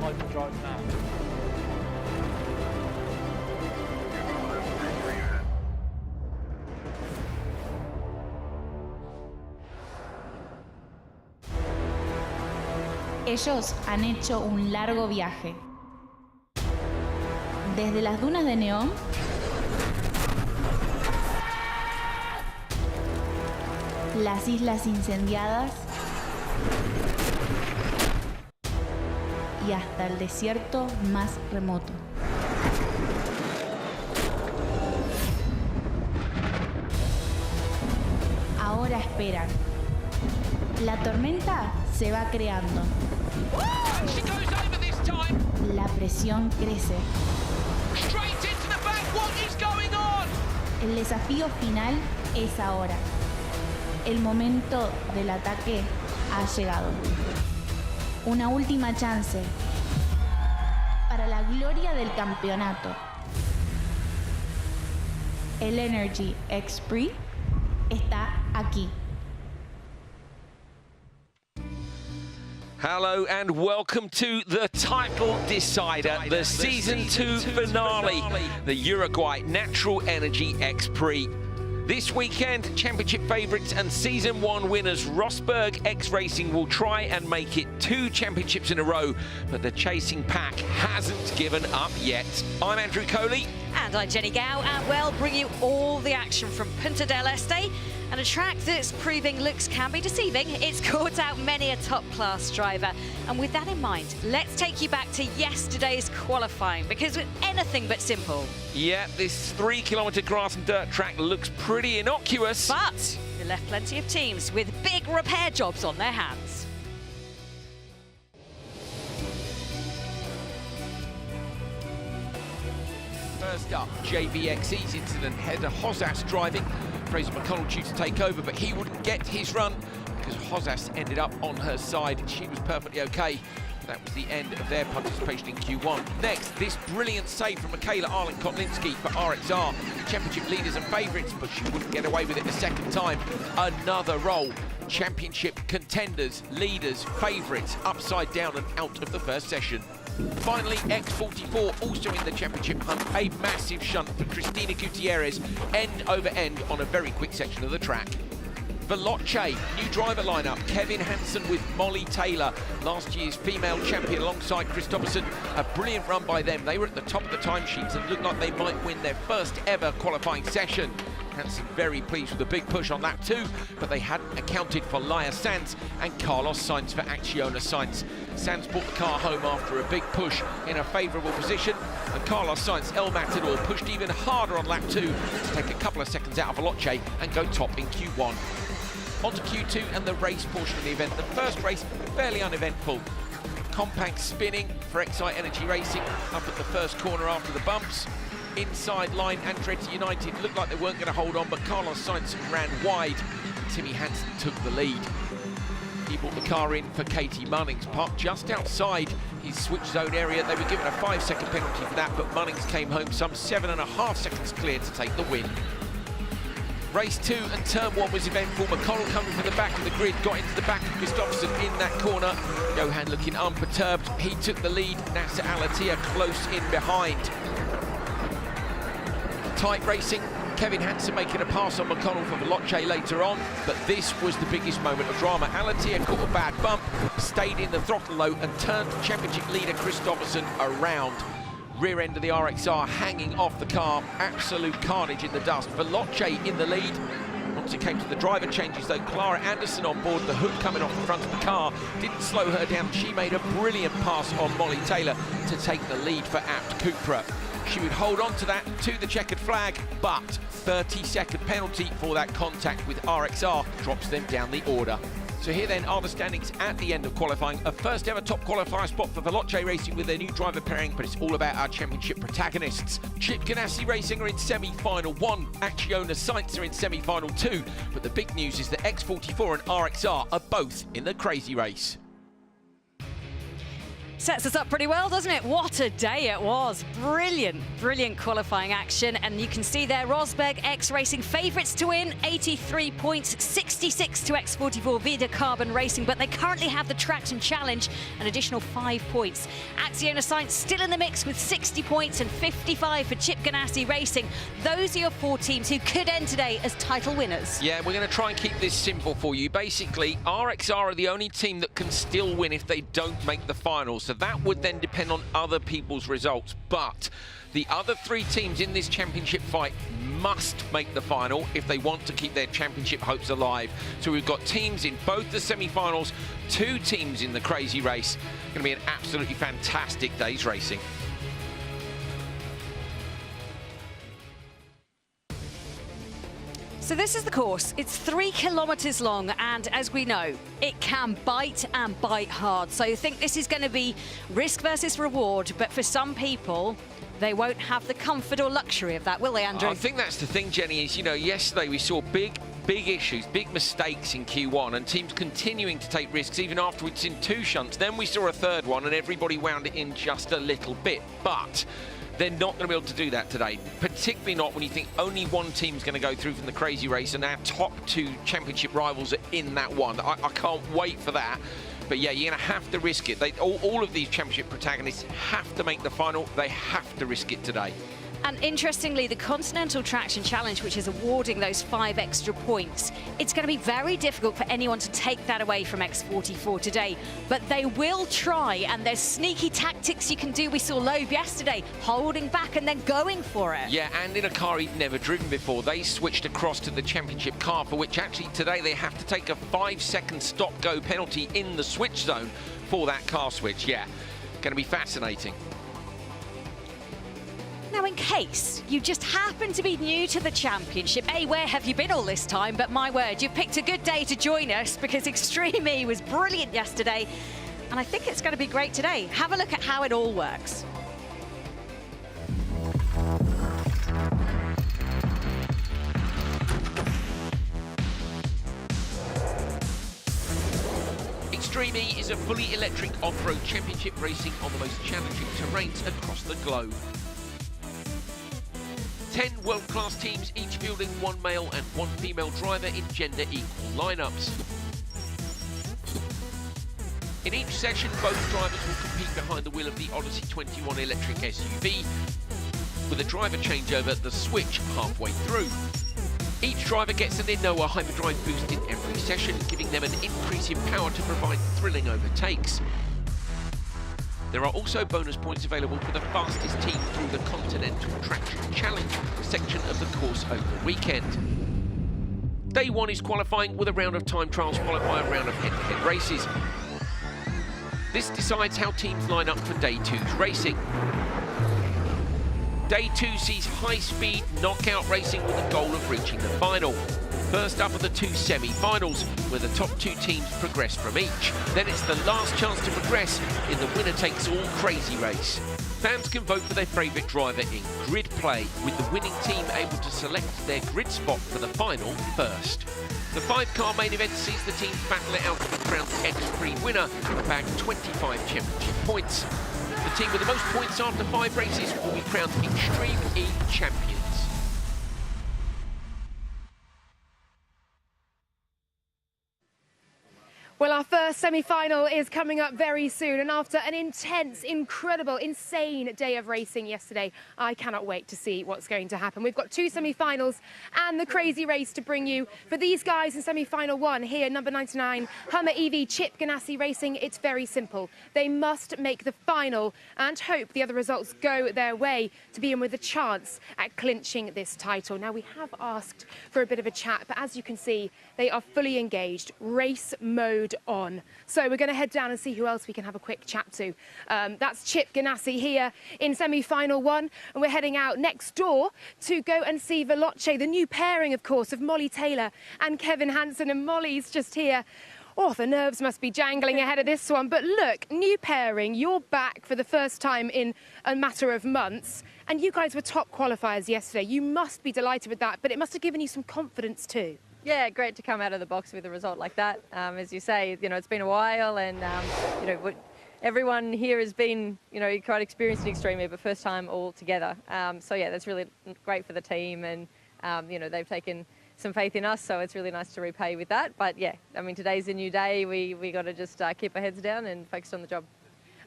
hyperdrive now. Ellos han hecho un largo viaje. Desde las dunas de neón las islas incendiadas y hasta el desierto más remoto. Ahora esperan. La tormenta se va creando. La presión crece. El desafío final es ahora. El momento del ataque ha llegado. Una última chance para la gloria del campeonato. El Energy X Prix está aquí. Hello and welcome to the title decider, the season 2 finale, the Uruguay Natural Energy X Prix. This weekend, championship favourites and season 1 winners Rosberg X Racing will try and make it 2 championships in a row, but the chasing pack hasn't given up yet. I'm Andrew Coley. And I'm Jenny Gow, and we'll bring you all the action from Punta del Este, and a track that's proving looks can be deceiving. It's caught out many a top-class driver. And with that in mind, let's take you back to yesterday's qualifying, because it's anything but simple. Yeah, this 3-kilometre grass and dirt track looks pretty innocuous. But it left plenty of teams with big repair jobs on their hands. First up, JVXE's incident, Heather Hozas driving. Fraser McConnell due to take over, but he wouldn't get his run because Hozas ended up on her side. She was perfectly okay. That was the end of their participation in Q1. Next, this brilliant save from Michaela Arlen-Kotlinski for RXR. Championship leaders and favourites, but she wouldn't get away with it the second time. Another roll. Championship contenders, leaders, favourites, upside down and out of the first session. Finally, X44 also in the championship hunt. A massive shunt for Cristina Gutierrez, end over end on a very quick section of the track. Veloce, new driver lineup, Kevin Hansen with Molly Taylor, last year's female champion alongside Christopherson. A brilliant run by them. They were at the top of the timesheets and looked like they might win their first ever qualifying session. Hansen very pleased with the big push on lap 2, but they hadn't accounted for Laia Sanz and Carlos Sainz for Acciona Sainz. Sainz brought the car home after a big push in a favourable position, and Carlos Sainz, El Matador, pushed even harder on lap 2 to take a couple of seconds out of Veloce and go top in Q1. On to Q2 and the race portion of the event. The first race, fairly uneventful. Compact spinning for Excite Energy Racing up at the first corner after the bumps. Inside line, Andretti United looked like they weren't going to hold on, but Carlos Sainz ran wide. Timmy Hansen took the lead. He brought the car in for Katie Munnings, parked just outside his switch zone area. They were given a 5-second penalty for that, but Munnings came home some 7.5 seconds clear to take the win. Race 2 and turn 1 was eventful. McConnell coming from the back of the grid, got into the back of Christopherson in that corner. Johan looking unperturbed. He took the lead. Nasser Al-Attiyah close in behind. Tight racing. Kevin Hansen making a pass on McConnell for Veloce later on, but this was the biggest moment of drama. Al-Attiyah caught a bad bump, stayed in the throttle low and turned championship leader Christopherson around. Rear end of the RXR hanging off the car, absolute carnage in the dust. Veloce in the lead. Once it came to the driver changes though, Clara Anderson on board, the hood coming off the front of the car, didn't slow her down. She made a brilliant pass on Molly Taylor to take the lead for Abt Cupra. She would hold on to that to the checkered flag, but 30-second penalty for that contact with RXR drops them down the order. So here then are the standings at the end of qualifying. A first ever top qualifier spot for Veloce Racing with their new driver pairing, but it's all about our championship protagonists. Chip Ganassi Racing are in semi-final 1, Acciona Sainz are in semi-final 2, but the big news is that X44 and RXR are both in the crazy race. Sets us up pretty well, doesn't it? What a day it was. Brilliant, brilliant qualifying action. And you can see there, Rosberg, X-Racing favourites to win, 83 points, 66 to X44 Vida Carbon Racing, but they currently have the Traction Challenge, an additional 5 points. Acciona Science still in the mix with 60 points and 55 for Chip Ganassi Racing. Those are your 4 teams who could end today as title winners. Yeah, we're going to try and keep this simple for you. Basically, RXR are the only team that can still win if they don't make the finals. So that would then depend on other people's results. But the other 3 teams in this championship fight must make the final if they want to keep their championship hopes alive. So we've got teams in both the semi-finals, 2 teams in the crazy race. Going to be an absolutely fantastic day's racing. So this is the course. It's 3 kilometres long, and as we know, it can bite and bite hard. So I think this is going to be risk versus reward, but for some people, they won't have the comfort or luxury of that, will they, Andrew? I think that's the thing, Jenny, is, you know, yesterday we saw big issues, big mistakes in Q1, and teams continuing to take risks even afterwards in 2 shunts. Then we saw a 3rd one, and everybody wound it in just a little bit. But they're not going to be able to do that today, particularly not when you think only one team's going to go through from the crazy race, and our top 2 championship rivals are in that one. I can't wait for that. But yeah, you're going to have to risk it. All of these championship protagonists have to make the final. They have to risk it today. And interestingly, the Continental Traction Challenge, which is awarding those 5 extra points, it's going to be very difficult for anyone to take that away from X44 today. But they will try, and there's sneaky tactics you can do. We saw Loeb yesterday, holding back and then going for it. Yeah, and in a car he'd never driven before. They switched across to the championship car, for which actually today they have to take a 5-second stop-go penalty in the switch zone for that car switch. Yeah, going to be fascinating. Now, in case you just happen to be new to the championship, where have you been all this time? But my word, you've picked a good day to join us, because Extreme E was brilliant yesterday, and I think it's going to be great today. Have a look at how it all works. Extreme E is a fully electric off-road championship racing on the most challenging terrains across the globe. 10 world-class teams, each fielding 1 male and 1 female driver in gender-equal lineups. In each session, both drivers will compete behind the wheel of the Odyssey 21 electric SUV, with a driver changeover, the switch, halfway through. Each driver gets an Innoa hyperdrive boost in every session, giving them an increase in power to provide thrilling overtakes. There are also bonus points available for the fastest team through the Continental Traction Challenge section of the course over the weekend. Day 1 is qualifying, with a round of time trials followed by a round of head-to-head races. This decides how teams line up for Day 2's racing. Day 2 sees high-speed knockout racing with the goal of reaching the final. First up are the 2 semi-finals, where the top 2 teams progress from each. Then it's the last chance to progress in the winner-takes-all crazy race. Fans can vote for their favourite driver in grid play, with the winning team able to select their grid spot for the final first. The 5-car main event sees the teams battle it out to be crowned X-Prix winner and bag 25 championship points. The team with the most points after 5 races will be crowned Extreme E champions. Well, our first semi-final is coming up very soon, and after an intense, incredible, insane day of racing yesterday, I cannot wait to see what's going to happen. We've got 2 semi-finals and the crazy race to bring you. For these guys in semi-final 1, here, number 99, Hummer EV Chip Ganassi Racing, it's very simple. They must make the final and hope the other results go their way to be in with a chance at clinching this title. Now, we have asked for a bit of a chat, but as you can see, they are fully engaged, race mode on. So we're going to head down and see who else we can have a quick chat to. That's Chip Ganassi here in semi-final 1, and we're heading out next door to go and see Veloce, the new pairing, of course, of Molly Taylor and Kevin Hansen, and Molly's just here. Oh, the nerves must be jangling ahead of this one. But look, new pairing, you're back for the first time in a matter of months, and you guys were top qualifiers yesterday. You must be delighted with that, but it must have given you some confidence too. Yeah, great to come out of the box with a result like that. As you say, you know, it's been a while, and you know, everyone here has been, you know, quite experienced in Extreme E, but first time all together. So yeah, that's really great for the team, and you know, they've taken some faith in us, so it's really nice to repay with that. But yeah, I mean, today's a new day. We got to just keep our heads down and focus on the job.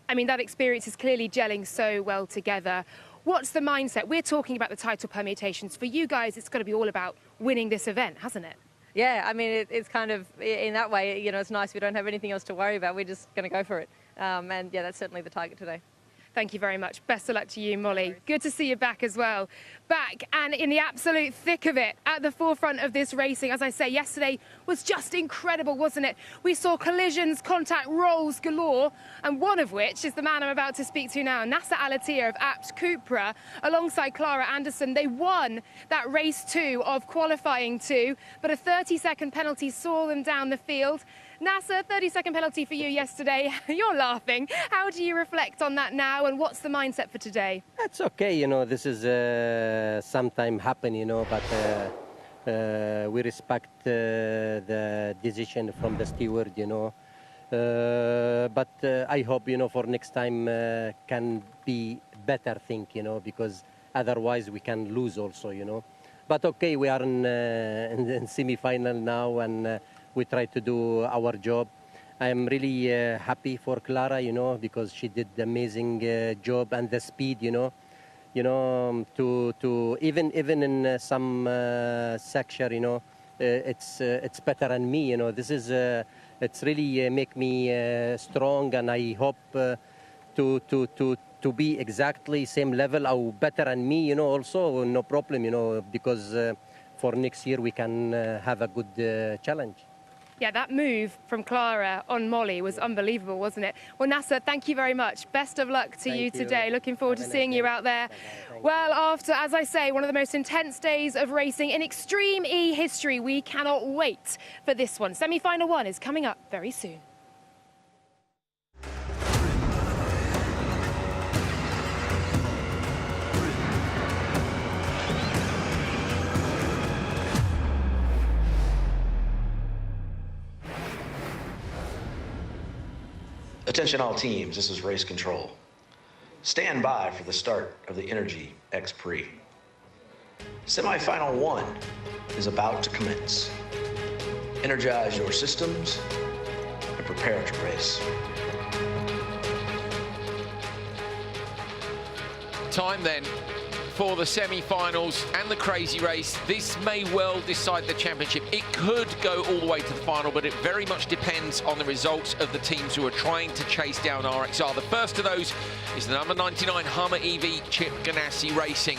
I mean, that experience is clearly gelling so well together. What's the mindset? We're talking about the title permutations. For you guys, it's got to be all about winning this event, hasn't it? Yeah, I mean, it's kind of, in that way, you know, it's nice. We don't have anything else to worry about. We're just going to go for it. And yeah, that's certainly the target today. Thank you very much. Best of luck to you, Molly. Good to see you back as well. Back and in the absolute thick of it, at the forefront of this racing. As I say, yesterday was just incredible, wasn't it? We saw collisions, contact, rolls galore, and one of which is the man I'm about to speak to now, Nasser Al-Attiyah of Abt Cupra, alongside Clara Anderson. They won that race 2 of qualifying 2, but a 30-second penalty saw them down the field. Nasser, 30-second penalty for you yesterday. You're laughing. How do you reflect on that now, and what's the mindset for today? That's okay, you know, this is sometime happen, you know, but we respect the decision from the steward, you know. But I hope, you know, for next time can be better thing, you know, because otherwise we can lose also, you know. But okay, we are in semi-final now, and we try to do our job. I am really happy for Clara, you know, because she did the amazing job, and the speed, you know, to even in some section, you know, it's better than me, you know. This is it's really make me strong, and I hope to be exactly same level or better than me, you know. Also, no problem, you know, because for next year we can have a good challenge. Yeah, that move from Clara on Molly was unbelievable, wasn't it? Well, Nasser, thank you very much. Best of luck to you today. Looking forward to seeing you out there. Well, after, as I say, one of the most intense days of racing in Extreme E history, we cannot wait for this one. Semi-final 1 is coming up very soon. Attention all teams, this is race control. Stand by for the start of the Energy X Prix. Semi-final 1 is about to commence. Energize your systems and prepare to race. Time then for the semi-finals and the crazy race. This may well decide the championship. It could go all the way to the final, but it very much depends on the results of the teams who are trying to chase down RXR. The first of those is the number 99 Hummer EV Chip Ganassi Racing.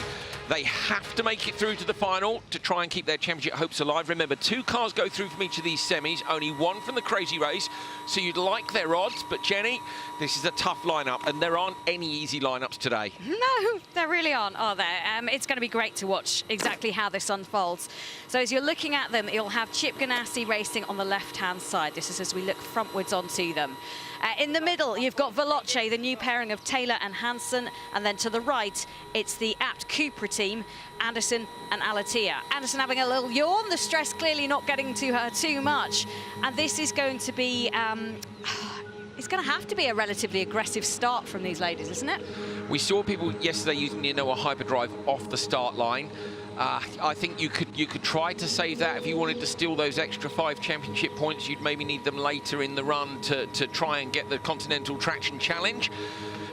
They have to make it through to the final to try and keep their championship hopes alive. Remember, 2 cars go through from each of these semis, only 1 from the crazy race, so you'd like their odds. But Jenny, this is a tough lineup, and there aren't any easy lineups today. No, there really aren't, are there? It's going to be great to watch exactly how this unfolds. So as you're looking at them, you'll have Chip Ganassi Racing on the left-hand side. This is as we look frontwards onto them. In the middle, you've got Veloce, the new pairing of Taylor and Hansen, and then to the right, it's the Abt Cupra team, Anderson and Al-Attiyah. Anderson having a little yawn, the stress clearly not getting to her too much. And this is going to be, it's going to have to be a relatively aggressive start from these ladies, isn't it? We saw people yesterday using the Noah Hyperdrive off the start line. I think you could try to save that if you wanted to steal those extra 5 championship points. You'd maybe need them later in the run to try and get the Continental Traction Challenge.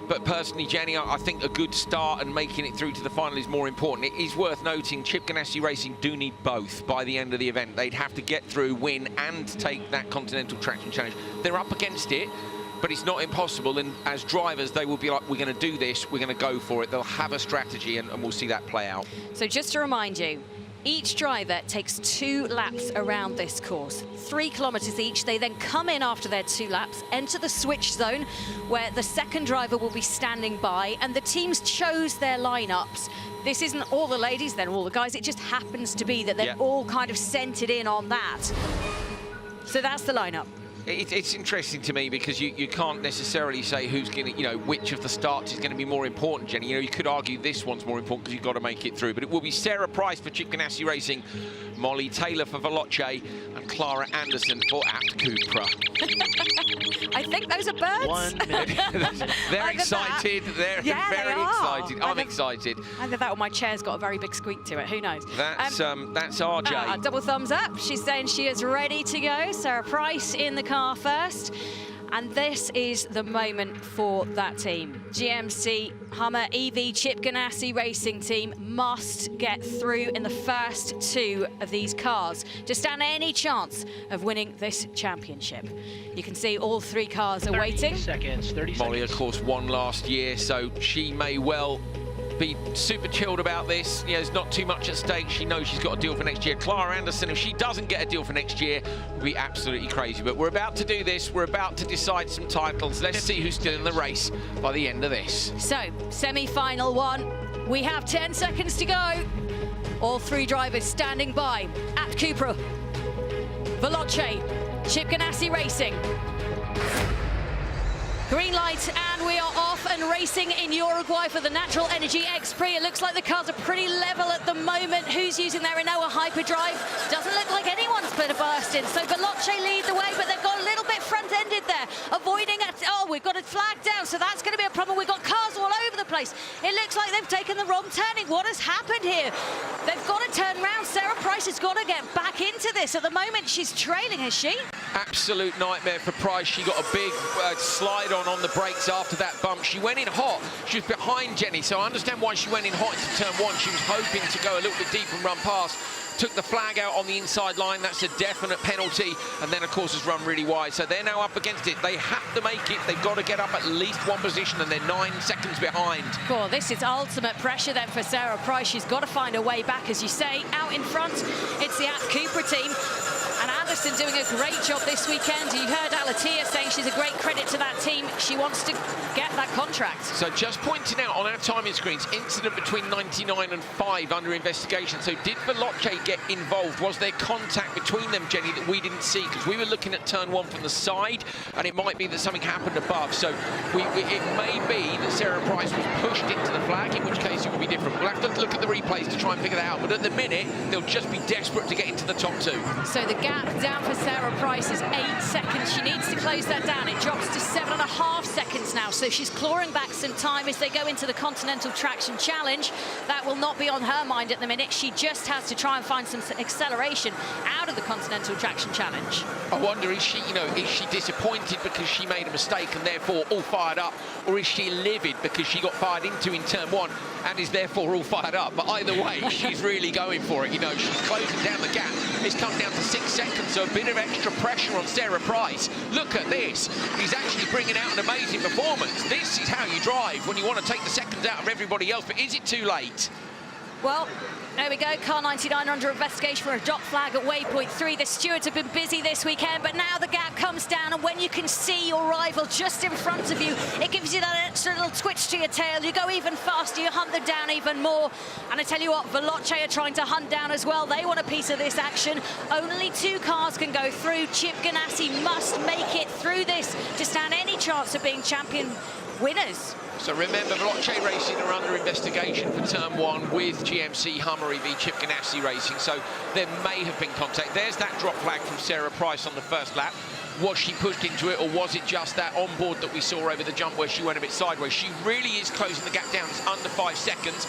But personally, Jenny, I think a good start and making it through to the final is more important. It is worth noting Chip Ganassi Racing do need both by the end of the event. They'd have to get through, win, and take that Continental Traction Challenge. They're up against it, but it's not impossible, and as drivers they will be like, we're going to do this, we're going to go for it. They'll have a strategy, and we'll see that play out. So just to remind you, each driver takes 2 laps around this course, 3 kilometers each. They then come in after their 2 laps, enter the switch zone where the second driver will be standing by, and the teams chose their lineups. This isn't all the ladies, then all the guys. It just happens to be that they're all kind of centered in on that. So that's the lineup. It's interesting to me because you can't necessarily say who's going to, you know, which of the starts is going to be more important, Jenny. You know, you could argue this one's more important because you've got to make it through. But it will be Sarah Price for Chip Ganassi Racing, Molly Taylor for Veloce, and Clara Anderson for Abt Cupra. I think think those are birds. 1 minute. They're excited. They're very excited. I'm excited. Either that or my chair's got a very big squeak to it. Who knows? That's RJ. Double thumbs up. She's saying she is ready to go. Sarah Price in the car first. And this is the moment for that team. GMC Hummer EV Chip Ganassi racing team must get through in the first 2 of these cars to stand any chance of winning this championship. You can see all 3 cars are waiting. 30 seconds. Molly, of course, won last year, so she may well be super chilled about this. You know, there's not too much at stake. She knows she's got a deal for next year. Clara Anderson, if she doesn't get a deal for next year, will be absolutely crazy. But we're about to do this. We're about to decide some titles. Let's see who's still in the race by the end of this. So, semi-final 1. We have 10 seconds to go. All 3 drivers standing by at Cupra. Veloce, Chip Ganassi Racing. Green light, and we are off and racing in Uruguay for the Natural Energy X Prix. It looks like the cars are pretty level at the moment. Who's using their Renault hyperdrive? Doesn't look like anyone's put a burst in. So Veloce lead the way, but they've got a little bit front-ended there, avoiding it. Oh, we've got a flag down, so that's going to be a problem. We've got cars all over the place. It looks like they've taken the wrong turning. What has happened here? They've got to turn around. Sarah Price has got to get back into this. At the moment, she's trailing, has she? Absolute nightmare for Price. She got a big slide on the brakes after that bump. She went in hot. She was behind Jenny, so I understand why she went in hot into turn 1. She was hoping to go a little bit deep and run past. Took the flag out on the inside line. That's a definite penalty. And then, of course, has run really wide. So they're now up against it. They have to make it. They've got to get up at least 1 position, and they're 9 seconds behind. Cool. This is ultimate pressure then for Sarah Price. She's got to find a way back, as you say. Out in front, it's the App Cooper team. And Anderson doing a great job this weekend. You heard Alatia saying she's a great credit to that team. She wants to get that contract. So just pointing out on our timing screens, incident between 99 and 5 under investigation. So did Veloce get involved? Was there contact between them, Jenny, that we didn't see? Because we were looking at turn 1 from the side, and it might be that something happened above. So it may be that Sarah Price was pushed into the flag, in which case it would be different. We'll have to look at the replays to try and figure that out. But at the minute, they'll just be desperate to get into the top 2. So the gap down for Sarah Price is 8 seconds. She needs to close that down. It drops to 7.5 seconds now. So she's clawing back some time as they go into the Continental Traction Challenge. That will not be on her mind at the minute. She just has to try and find some acceleration out of the Continental Traction Challenge. I wonder, is she disappointed because she made a mistake and therefore all fired up, or is she livid because she got fired into in turn 1 and is therefore all fired up? But either way, she's really going for it. You know, she's closing down the gap. It's come down to 6 seconds, so a bit of extra pressure on Sarah Price. Look at this. He's actually bringing out an amazing performance. This is how you drive when you want to take the seconds out of everybody else. But is it too late? Well, there we go. Car 99 under investigation for a dot flag at waypoint 3. The stewards have been busy this weekend, but now the gap comes down, and when you can see your rival just in front of you, it gives you that extra little twitch to your tail. You go even faster, you hunt them down even more. And I tell you what, Veloce are trying to hunt down as well. They want a piece of this action. Only 2 cars can go through. Chip Ganassi must make it through this to stand any chance of being champion winners. So remember, Veloce Racing are under investigation for turn 1 with GMC Hummer EV Chip Ganassi Racing, so there may have been contact. There's that drop flag from Sarah Price on the first lap. Was she pushed into it, or was it just that onboard that we saw over the jump where she went a bit sideways? She really is closing the gap down. It's under 5 seconds.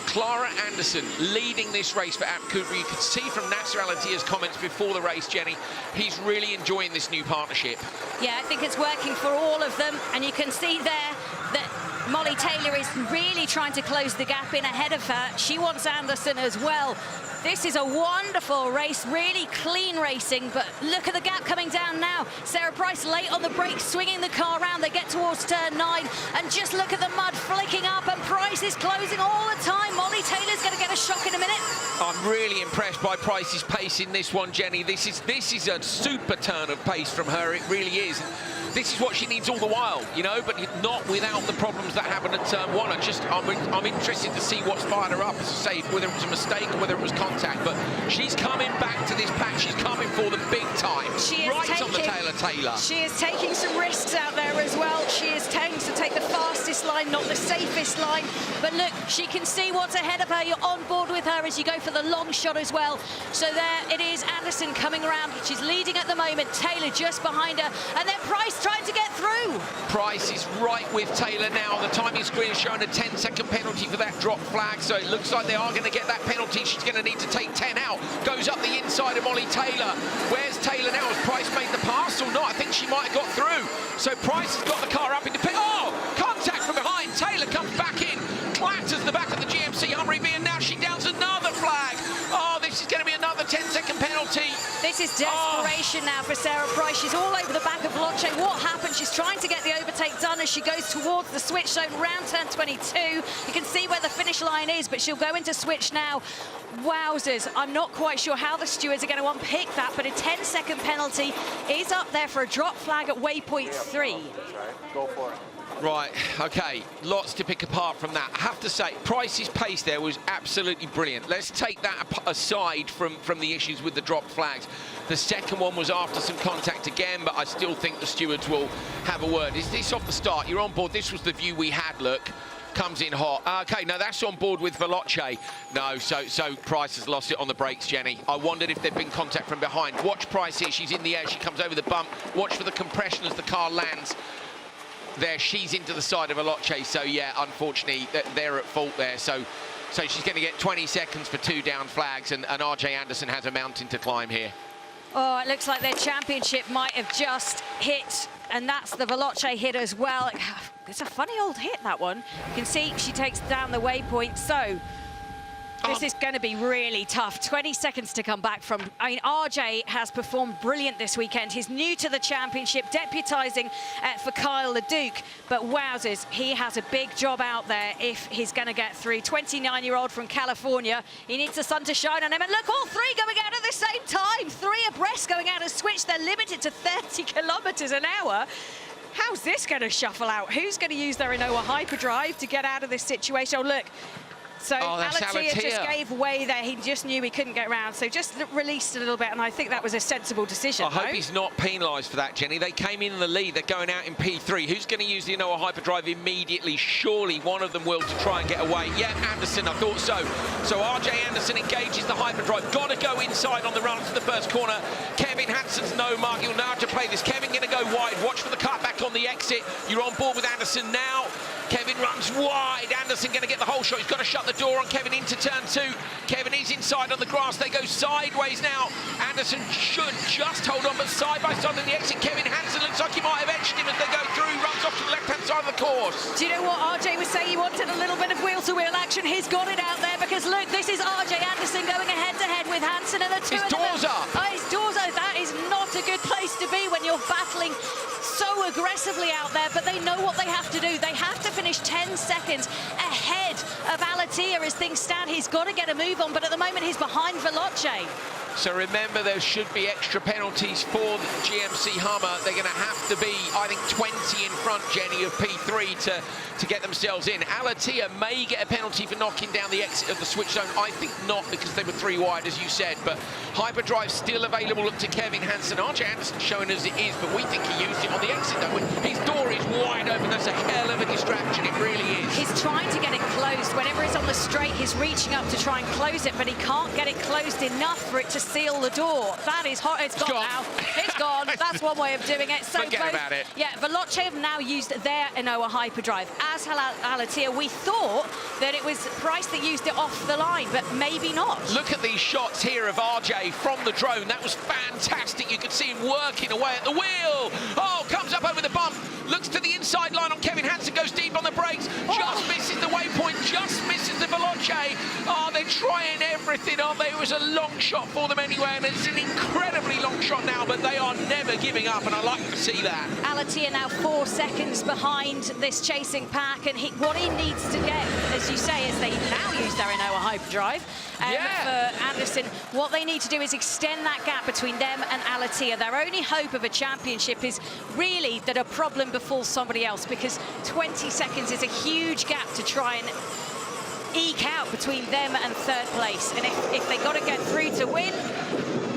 Clara Anderson leading this race for App Cooper. You could see from Nasser Al-Attiyah's comments before the race, Jenny, he's really enjoying this new partnership. Yeah, I think it's working for all of them, and you can see there that Molly Taylor is really trying to close the gap in ahead of her. She wants Anderson as well. This is a wonderful race, really clean racing, but look at the gap coming down now. Sarah Price late on the brakes, swinging the car around. They get towards turn 9, and just look at the mud flicking up, and Price is closing all the time. Molly Taylor's going to get a shock in a minute. I'm really impressed by Price's pace in this one, Jenny. This is a super turn of pace from her. It really is. This is what she needs all the while, you know, but not without the problems that happened at turn 1. I'm interested to see what's fired her up, as I say, whether it was a mistake or whether it was contact. But she's coming back to this pack. She's coming for them big time. She is right on the tail of Taylor. She is taking some risks out there as well. She is tending to take the fastest fastest line, not the safest line. But look, she can see what's ahead of her. You're on board with her as you go for the long shot as well. So there it is, Anderson coming around. She's leading at the moment. Taylor just behind her. And then Price trying to get through. Price is right with Taylor now. The timing screen is showing a 10-second penalty for that drop flag. So it looks like they are going to get that penalty. She's going to need to take 10 out. Goes up the inside of Ollie Taylor. Where's Taylor now? Has Price made the pass or not? I think she might have got through. So Price has got the car up into pit. Oh! Contact from behind. Taylor comes back in. Clatters the back of the GMC Hummer EV, and now she downs another flag. Oh, this is going to be another 10-second penalty. This is desperation now for Sarah Price. She's all over the back of Veloce. What happened? She's trying to get the overtake done as she goes towards the switch zone round turn 22. You can see where the finish line is, but she'll go into switch now. Wowzers. I'm not quite sure how the stewards are going to unpick that, but a 10-second penalty is up there for a drop flag at waypoint 3. Go for it. Right, okay, lots to pick apart from that. I have to say, Price's pace there was absolutely brilliant. Let's take that aside from the issues with the drop flags. The second one was after some contact again, but I still think the stewards will have a word. Is this off the start? You're on board. This was the view we had, look. Comes in hot. Okay, no, that's on board with Veloce. No, so Price has lost it on the brakes, Jenny. I wondered if there'd been contact from behind. Watch Price here. She's in the air. She comes over the bump. Watch for the compression as the car lands. There, she's into the side of Veloce. So, yeah, unfortunately, they're at fault there. So she's going to get 20 seconds for 2 down flags, and RJ Anderson has a mountain to climb here. Oh, it looks like their championship might have just hit, and that's the Veloce hit as well. It's a funny old hit, that one. You can see she takes down the waypoint, so this is going to be really tough. 20 seconds to come back from. I mean, RJ has performed brilliant this weekend. He's new to the championship, deputising for Kyle Leduc. But wowzers, he has a big job out there if he's going to get through. 29-year-old from California. He needs the sun to shine on him. And look, all 3 going out at the same time. 3 abreast going out of switch. They're limited to 30 kilometres an hour. How's this going to shuffle out? Who's going to use their Inoa hyperdrive to get out of this situation? Oh, look. So Alatia just gave way there. He just knew he couldn't get around, so just released a little bit, and I think that was a sensible decision. I hope he's not penalised for that, Jenny. They came in the lead. They're going out in P3. Who's going to use the Inoa hyperdrive immediately? Surely one of them will to try and get away. Yeah, Anderson, I thought so. So RJ Anderson engages the hyperdrive. Got to go inside on the run to the first corner. Kevin Hansen's no mark. He'll know how to play this. Kevin going to go wide. Watch for the cut back on the exit. You're on board with Anderson now. Kevin runs wide. Anderson going to get the whole shot. He's got to shut the door on Kevin into turn 2. Kevin is inside on the grass. They go sideways now. Anderson should just hold on, but side by side on the exit. Kevin Hansen looks like he might have edged him as they go through. Runs off to the left-hand side of the course. Do you know what RJ was saying? He wanted a little bit of wheel-to-wheel action. He's got it out there because, look, this is RJ Anderson going head-to-head with Hansen, and the two of them. His doors are. Oh, his doors are. That is not a good place to be when you're battling so aggressively out there, but they know what they have to do. They have to finish 10 seconds ahead of Alatia as things stand. He's got to get a move on, but at the moment he's behind Veloce. So remember, there should be extra penalties for the GMC Hummer. They're going to have to be, I think, 20 in front, Jenny, of P3 to get themselves in. Alatia may get a penalty for knocking down the exit of the switch zone. I think not, because they were 3 wide, as you said. But hyperdrive still available. Look to Kevin Hansen. RJ Anderson showing as it is, but we think he used it on the exit, though. His door is wide open. That's a hell of a distraction. It really is. He's trying to get it closed. Whenever it's on the straight, he's reaching up to try and close it, but he can't get it closed enough for it to seal the door. That is hot. It's gone now. It's gone. That's one way of doing it. So forget about it. Yeah, Veloce have now used their Inoa hyperdrive. As Alatia, we thought that it was Price that used it off the line, but maybe not. Look at these shots here of RJ from the drone. That was fantastic. You could see him working away at the wheel. Oh, comes up over the bump. Looks to the inside line on Kevin Hansen. Goes deep on the brakes. Just misses the waypoint. Just misses the Veloce. Oh, they're trying everything, aren't they? It was a long shot for them anyway, and it's an incredibly long shot now, but they are never giving up, and I like to see that. Alatia now 4 seconds behind this chasing pack, and what he needs to get, as you say, is they now use their Inoa hyperdrive. For Anderson, what they need to do is extend that gap between them and Alatia. Their only hope of a championship is really that a problem befalls somebody else, because 20 seconds is a huge gap to try and eke out between them and 3rd place. And if they got to get through to win,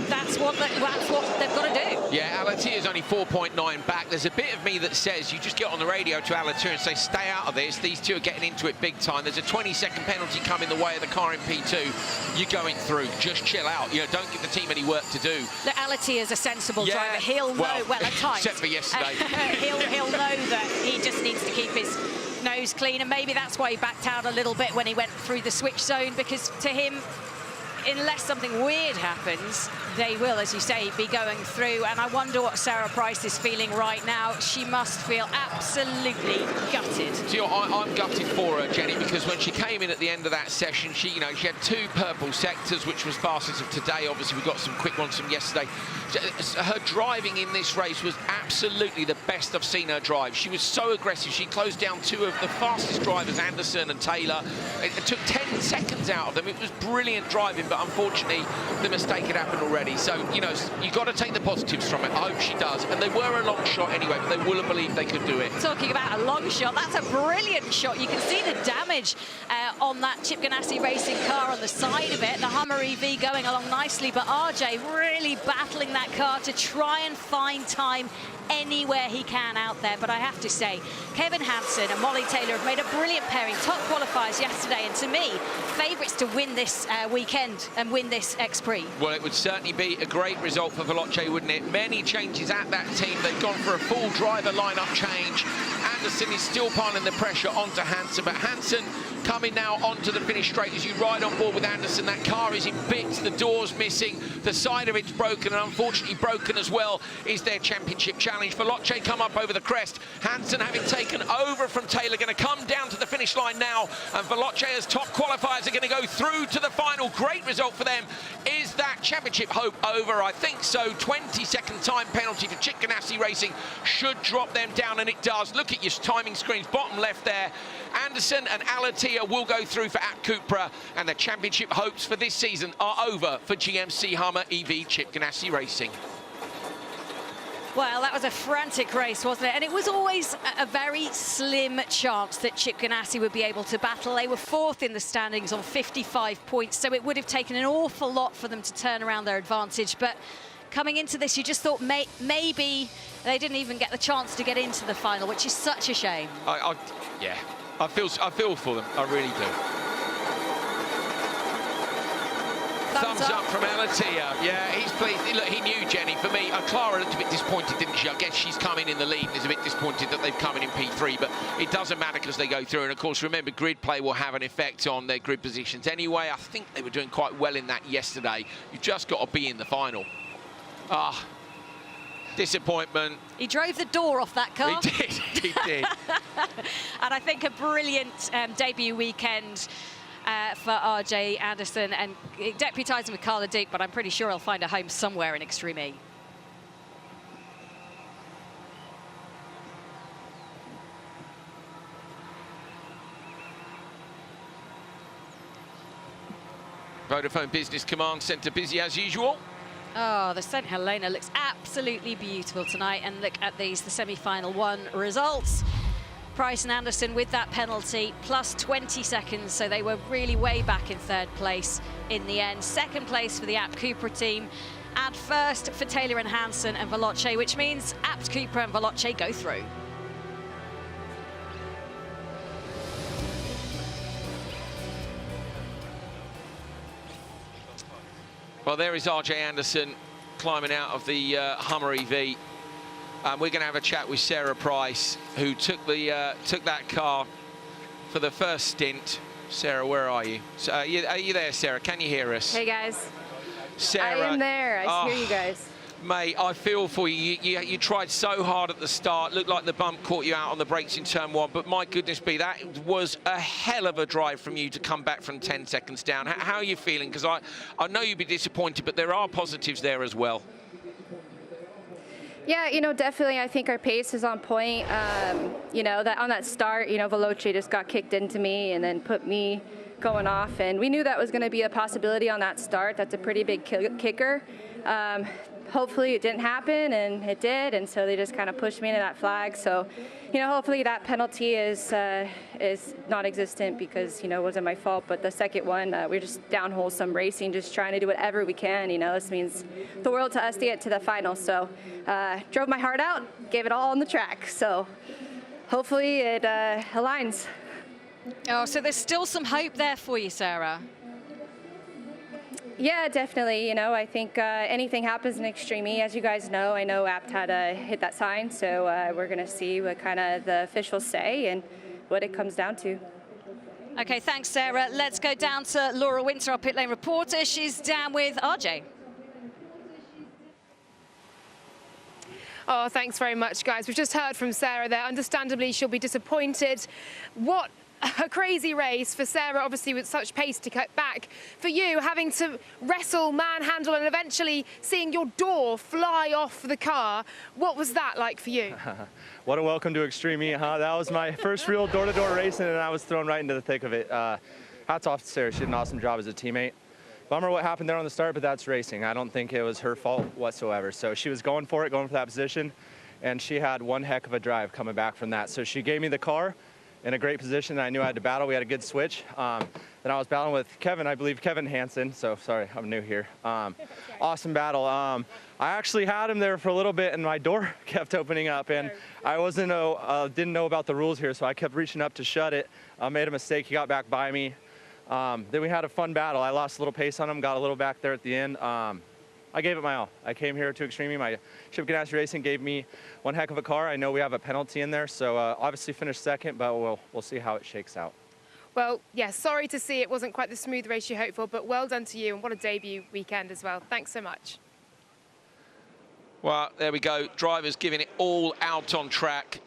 that's what they've got to do. Yeah, Alatia is only 4.9 back. There's a bit of me that says you just get on the radio to Alatia and say, stay out of this. These two are getting into it big time. There's a 20-second penalty coming the way of the car in P2. You're going through. Just chill out. You know, don't give the team any work to do. Look, Alatia is a sensible driver. He'll know, well, at times. Except for yesterday. he'll know that he just needs to keep his nose clean, and maybe that's why he backed out a little bit when he went through the switch zone, because to him, unless something weird happens, they will, as you say, be going through. And I wonder what Sarah Price is feeling right now. She must feel absolutely gutted. So, you know, I'm gutted for her, Jenny, because when she came in at the end of that session, she had 2 purple sectors, which was fastest of today. Obviously, we got some quick ones from yesterday. Her driving in this race was absolutely the best I've seen her drive. She was so aggressive. She closed down 2 of the fastest drivers, Anderson and Taylor. It took 10 seconds out of them. It was brilliant driving, but unfortunately, the mistake had happened already. So, you know, you got to take the positives from it. I hope she does. And they were a long shot anyway, but they will have believed they could do it. Talking about a long shot, that's a brilliant shot. You can see the damage on that Chip Ganassi racing car on the side of it. The Hummer EV going along nicely, but RJ really battling that car to try and find time anywhere he can out there. But I have to say, Kevin Hansen and Molly Taylor have made a brilliant pairing, top qualifiers yesterday, and to me, favourites to win this weekend and win this X-Prix. Well, it would certainly be a great result for Veloce, wouldn't it? Many changes at that team. They've gone for a full driver lineup change. Anderson is still piling the pressure onto Hansen, but Hansen coming now onto the finish straight as you ride on board with Anderson. That car is in bits, the door's missing, the side of it's broken, and unfortunately broken as well is their championship challenge. Veloce come up over the crest. Hansen, having taken over from Taylor, going to come down to the finish line now, and Veloce as top qualifiers are going to go through to the final. Great result for them. Is that championship hope over? I think so. 20-second time penalty for Chip Ganassi Racing should drop them down, and it does. Look at your timing screens, bottom left there. Anderson and Alatia will go through for Abt Cupra, and the championship hopes for this season are over for GMC Hummer EV Chip Ganassi Racing. Well, that was a frantic race, wasn't it? And it was always a very slim chance that Chip Ganassi would be able to battle. They were 4th in the standings on 55 points, so it would have taken an awful lot for them to turn around their advantage. But coming into this, you just thought maybe they didn't even get the chance to get into the final, which is such a shame. Yeah, I feel for them. I really do. Thumbs up from Alatia. Yeah, he's pleased. Look, he knew, Jenny. For me, Clara looked a bit disappointed, didn't she? I guess she's coming in the lead and is a bit disappointed that they've come in P3, but it doesn't matter because they go through. And, of course, remember, grid play will have an effect on their grid positions. Anyway, I think they were doing quite well in that yesterday. You've just got to be in the final. Disappointment. He drove the door off that car. He did, he did. And I think a brilliant debut weekend for RJ Anderson, and deputising with Carla Duke, but I'm pretty sure he'll find a home somewhere in Extreme E. Vodafone Business Command Centre busy as usual. Oh, the St Helena looks absolutely beautiful tonight. And look at these, the semi-final 1 results. Price and Anderson with that penalty, plus 20 seconds, so they were really way back in 3rd place in the end. 2nd place for the Abt Cupra team, and 1st for Taylor and Hansen and Veloce, which means Abt Cupra and Veloce go through. Well, there is RJ Anderson climbing out of the Hummer EV. We're going to have a chat with Sarah Price, who took that car for the first stint. Sarah, where are you? So, are you there, Sarah? Can you hear us? Hey, guys. Sarah, I am there. I hear you guys. Mate, I feel for you. You tried so hard at the start. Looked like the bump caught you out on the brakes in turn 1. But my goodness me, that was a hell of a drive from you to come back from 10 seconds down. How are you feeling? Because I know you'd be disappointed, but there are positives there as well. Yeah, you know, definitely I think our pace is on point. You know, that on that start, you know, Veloce just got kicked into me and then put me going off. And we knew that was going to be a possibility on that start. That's a pretty big kicker. hopefully it didn't happen, and it did, and so they just kind of pushed me into that flag. So, hopefully that penalty is non-existent because, it wasn't my fault. But the second one, we're just downhole some racing, just trying to do whatever we can. This means the world to us to get to the final. So, drove my heart out, gave it all on the track. So, hopefully it aligns. Oh, so there's still some hope there for you, Sarah. Yeah, definitely. I think anything happens in Extreme E. As you guys know, I know Apt had hit that sign, so we're going to see what kind of the officials say and what it comes down to. Okay, thanks, Sarah. Let's go down to Laura Winter, our pit lane reporter. She's down with RJ. Oh, thanks very much, guys. We've just heard from Sarah there. Understandably, she'll be disappointed. What a crazy race for Sarah, obviously, with such pace to cut back. For you, having to wrestle, manhandle, and eventually seeing your door fly off the car. What was that like for you? What a welcome to Extreme E, huh? That was my first real door-to-door racing, and I was thrown right into the thick of it. Hats off to Sarah. She did an awesome job as a teammate. Bummer what happened there on the start, but that's racing. I don't think it was her fault whatsoever. So she was going for that position, and she had one heck of a drive coming back from that. So she gave me the car in a great position. I knew I had to battle. We had a good switch. Then I was battling with Kevin, I believe Kevin Hansen. So sorry, I'm new here. Awesome battle. I actually had him there for a little bit, and my door kept opening up, and I didn't know about the rules here, so I kept reaching up to shut it. I made a mistake. He got back by me. Then we had a fun battle. I lost a little pace on him, got a little back there at the end. I gave it my all. I came here to Extreme E. My Ship Ganassi Racing gave me one heck of a car. I know we have a penalty in there, so obviously finished second, but we'll see how it shakes out. Well, yeah, sorry to see it wasn't quite the smooth race you hoped for, but well done to you, and what a debut weekend as well. Thanks so much. Well, there we go. Drivers giving it all out on track.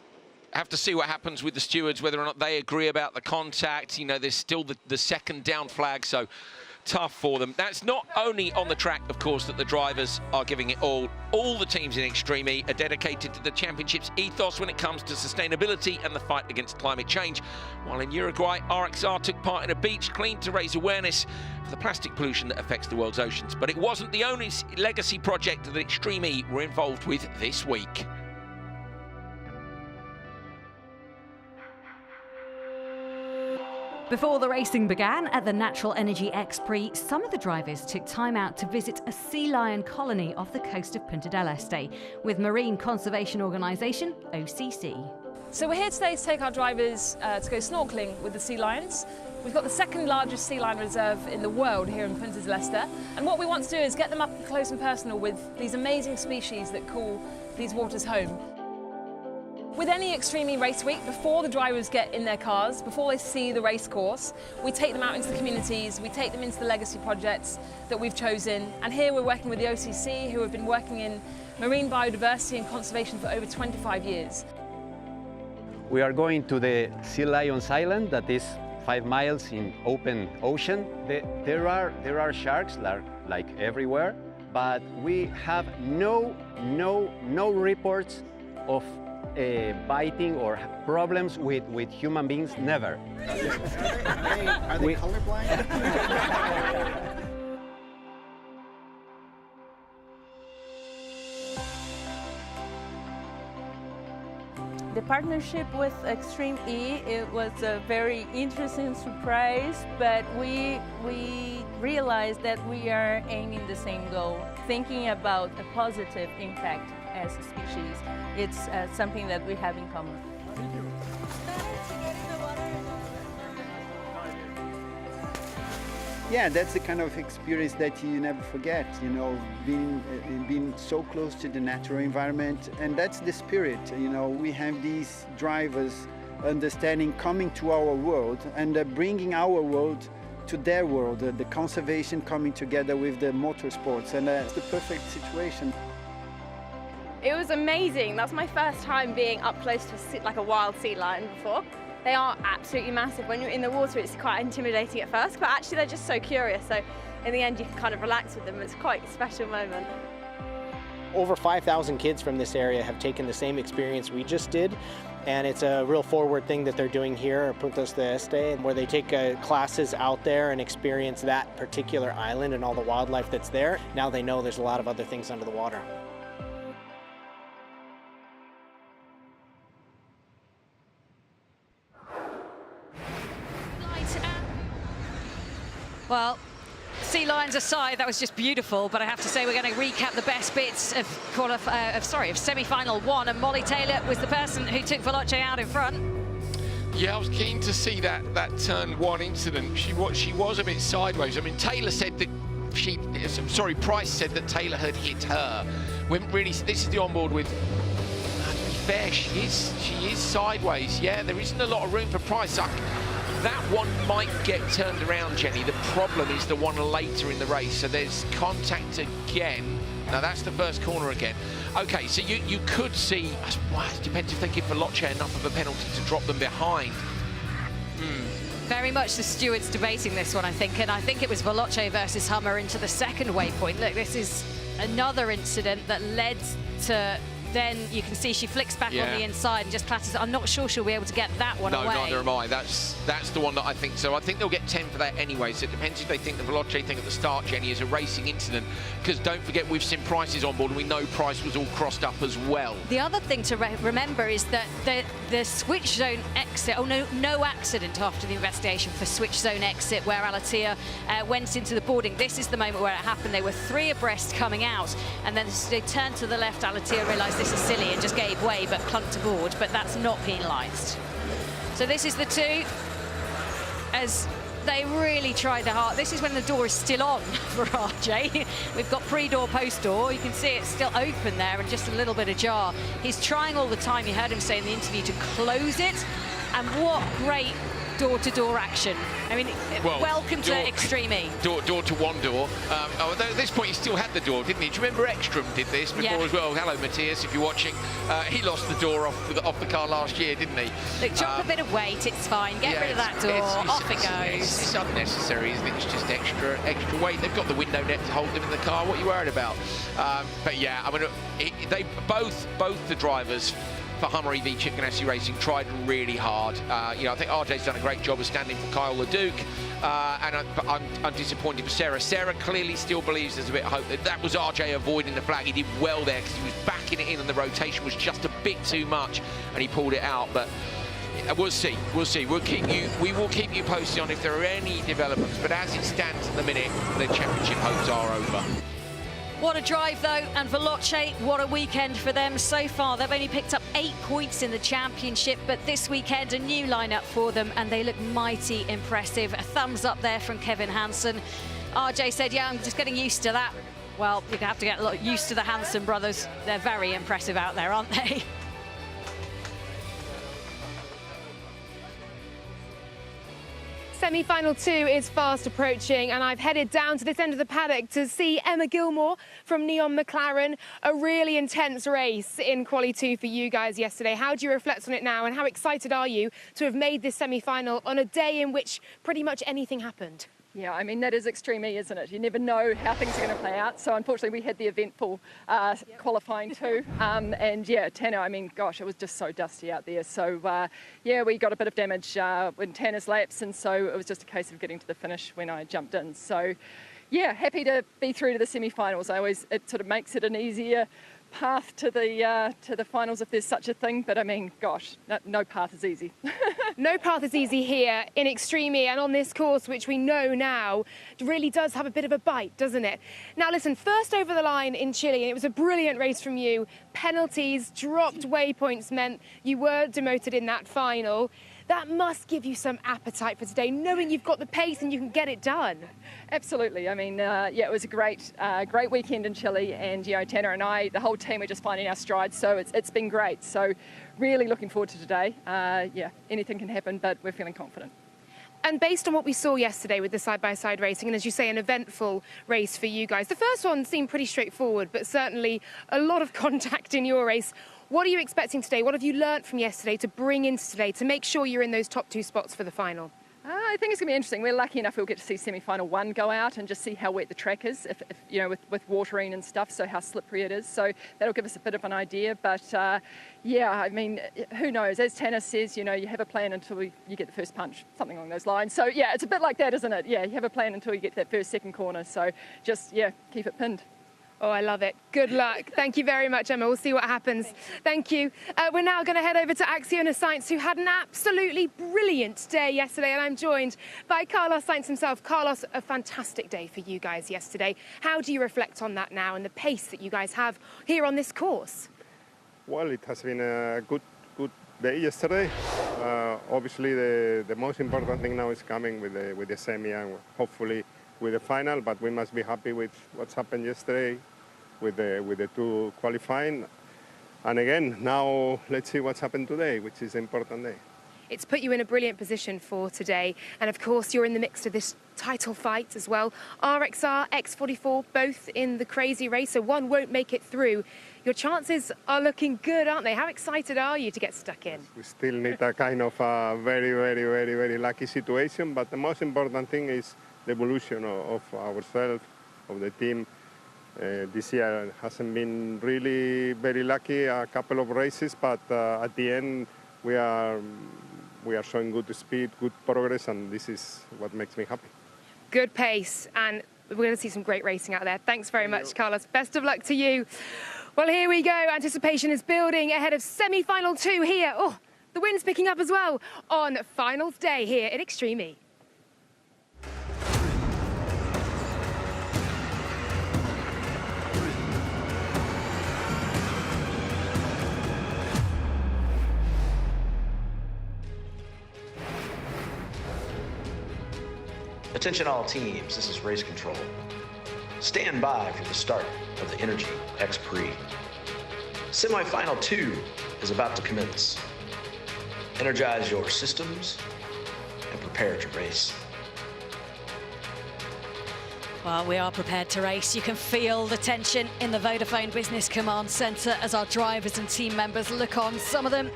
Have to see what happens with the stewards, whether or not they agree about the contact. There's still the second down flag, so tough for them. That's not only on the track, of course, that the drivers are giving it all. All the teams in Extreme E are dedicated to the championship's ethos when it comes to sustainability and the fight against climate change. While in Uruguay, RXR took part in a beach clean to raise awareness for the plastic pollution that affects the world's oceans. But it wasn't the only legacy project that Extreme E were involved with this week. Before the racing began at the Natural Energy X Prix, some of the drivers took time out to visit a sea lion colony off the coast of Punta del Este with marine conservation organisation OCC. So we're here today to take our drivers to go snorkeling with the sea lions. We've got the second largest sea lion reserve in the world here in Punta del Este, and what we want to do is get them up close and personal with these amazing species that call these waters home. With any Extreme E race week, before the drivers get in their cars, before they see the race course, we take them out into the communities, we take them into the legacy projects that we've chosen. And here we're working with the OCC, who have been working in marine biodiversity and conservation for over 25 years. We are going to the Sea Lions Island, that is 5 miles in open ocean. There are sharks like everywhere, but we have no reports of biting or problems with human beings, never. Are they colorblind? The partnership with Extreme E, it was a very interesting surprise, but we realized that we are aiming the same goal, thinking about a positive impact as a species. It's something that we have in common. Yeah, that's the kind of experience that you never forget, being so close to the natural environment, and that's the spirit. We have these drivers understanding, coming to our world and bringing our world to their world, the conservation coming together with the motorsports, and it's the perfect situation. It was amazing. That's my first time being up close to like a wild sea lion before. They are absolutely massive. When you're in the water, it's quite intimidating at first, but actually they're just so curious. So in the end, you can kind of relax with them. It's quite a special moment. Over 5,000 kids from this area have taken the same experience we just did, and it's a real forward thing that they're doing here at Punta del Este, where they take classes out there and experience that particular island and all the wildlife that's there. Now they know there's a lot of other things under the water. Well, sea lions aside, that was just beautiful, but I have to say we're going to recap the best bits of semi-final 1, and Molly Taylor was the person who took Veloce out in front. Yeah, I was keen to see that turn 1 incident. She was a bit sideways. I mean, Taylor said that Price said that Taylor had hit her. When really, this is the onboard with. To be fair, she is sideways. Yeah, there isn't a lot of room for Price. That one might get turned around, Jenny. The problem is the one later in the race. So there's contact again. Now that's the first corner again. Okay, so you could see, well, it depends if they give Veloce enough of a penalty to drop them behind. Very much the stewards debating this one, I think, and I think it was Veloce versus Hummer into the second waypoint. Look, this is another incident that led to, then you can see she flicks back on the inside and just clatters. I'm not sure she'll be able to get that one away. No, neither am I. That's the one that I think so. I think they'll get 10 for that anyway, so it depends if they think the Veloce thing at the start, Jenny, is a racing incident, because don't forget we've seen Price's on board and we know Price was all crossed up as well. The other thing to remember is that the switch zone exit, no accident after the investigation for switch zone exit where Alatia went into the boarding. This is the moment where it happened. They were 3 abreast coming out, and then they turned to the left. Alatia realised this is silly and just gave way but clunked aboard, but that's not penalised. So this is the 2 as they really tried their heart. This is when the door is still on for RJ. We've got pre-door, post-door. You can see it's still open there and just a little bit ajar. He's trying all the time, you heard him say in the interview, to close it. And what great door-to-door action. I mean, welcome to Extreme E. Door to one door. At this point, he still had the door, didn't he? Do you remember Ekstrom did this before as well? Hello, Matthias, if you're watching. He lost the door off the car last year, didn't he? Look, drop a bit of weight, it's fine. Get rid of that door, off it goes. It's unnecessary, isn't it? It's just extra weight. They've got the window net to hold them in the car. What are you worried about? But yeah, I mean, they both the drivers for Hummer EV Chip Ganassi Racing tried really hard. You know, I think RJ's done a great job of standing for Kyle Leduc, and I'm disappointed for Sarah. Sarah clearly still believes there's a bit of hope. That was RJ avoiding the flag. He did well there because he was backing it in and the rotation was just a bit too much and he pulled it out. But we'll see. We will keep you posted on if there are any developments. But as it stands at the minute, the championship hopes are over. What a drive, though, and Veloce, what a weekend for them so far. They've only picked up 8 points in the championship, but this weekend, a new lineup for them, and they look mighty impressive. A thumbs up there from Kevin Hansen. RJ said, yeah, I'm just getting used to that. Well, you're going to have to get used to the Hansen brothers. They're very impressive out there, aren't they? Semi-final 2 is fast approaching, and I've headed down to this end of the paddock to see Emma Gilmore from Neon McLaren. A really intense race in Quali 2 for you guys yesterday. How do you reflect on it now, and how excited are you to have made this semi-final on a day in which pretty much anything happened? Yeah, I mean, that is Extreme E, isn't it? You never know how things are going to play out. So unfortunately, we had the eventful qualifying too. And yeah, Tanner, I mean, gosh, it was just so dusty out there. So yeah, we got a bit of damage in Tanner's laps. And so it was just a case of getting to the finish when I jumped in. So yeah, happy to be through to the semi-finals. It sort of makes it an easier path to the finals if there's such a thing. But I mean, gosh, no path is easy. No path is easy here in Extreme E, and on this course, which we know now really does have a bit of a bite, doesn't it? Now listen, first over the line in Chile, and it was a brilliant race from you. Penalties, dropped waypoints meant you were demoted in that final. That must give you some appetite for today, knowing you've got the pace and you can get it done. Absolutely. I mean, yeah, it was a great weekend in Chile, and you know, Tanner and I, the whole team, are just finding our stride. So it's been great. So really looking forward to today. Yeah, anything can happen, but we're feeling confident. And based on what we saw yesterday with the side-by-side racing, and as you say, an eventful race for you guys, the first one seemed pretty straightforward, but certainly a lot of contact in your race. What are you expecting today? What have you learnt from yesterday to bring into today to make sure you're in those top 2 spots for the final? I think it's going to be interesting. We're lucky enough we'll get to see semi-final 1 go out and just see how wet the track is, if you know, with watering and stuff, so how slippery it is. So that'll give us a bit of an idea. But yeah, I mean, who knows? As Tanner says, you know, you have a plan until you get the first punch, something along those lines. So yeah, it's a bit like that, isn't it? Yeah, you have a plan until you get to that first, second corner. So just, yeah, keep it pinned. Oh, I love it. Good luck. Thank you very much, Emma. We'll see what happens. Thank you. We're now going to head over to Acciona Sainz, who had an absolutely brilliant day yesterday, and I'm joined by Carlos Sainz himself. Carlos, a fantastic day for you guys yesterday. How do you reflect on that now and the pace that you guys have here on this course? Well, it has been a good day yesterday. Obviously, the most important thing now is coming with the semi and hopefully with the final, but we must be happy with what's happened yesterday with the two qualifying. And again, now let's see what's happened today, which is an important day. It's put you in a brilliant position for today. And of course, you're in the mix of this title fight as well. RXR, X44, both in the crazy race, so one won't make it through. Your chances are looking good, aren't they? How excited are you to get stuck in? We still need a kind of a very lucky situation, but the most important thing is the evolution of ourselves, of the team. This year hasn't been really very lucky, a couple of races, but at the end we are showing good speed, good progress, and this is what makes me happy. Good pace, and we're going to see some great racing out there. Thanks very much, Carlos. Best of luck to you. Well, here we go. Anticipation is building ahead of semi-final 2 here. Oh, the wind's picking up as well on finals day here at Extreme E. Attention all teams, this is race control. Stand by for the start of the Energy X Prix. Semi-final 2 is about to commence. Energize your systems and prepare to race. Well, we are prepared to race. You can feel the tension in the Vodafone Business Command Centre as our drivers and team members look on. Some of them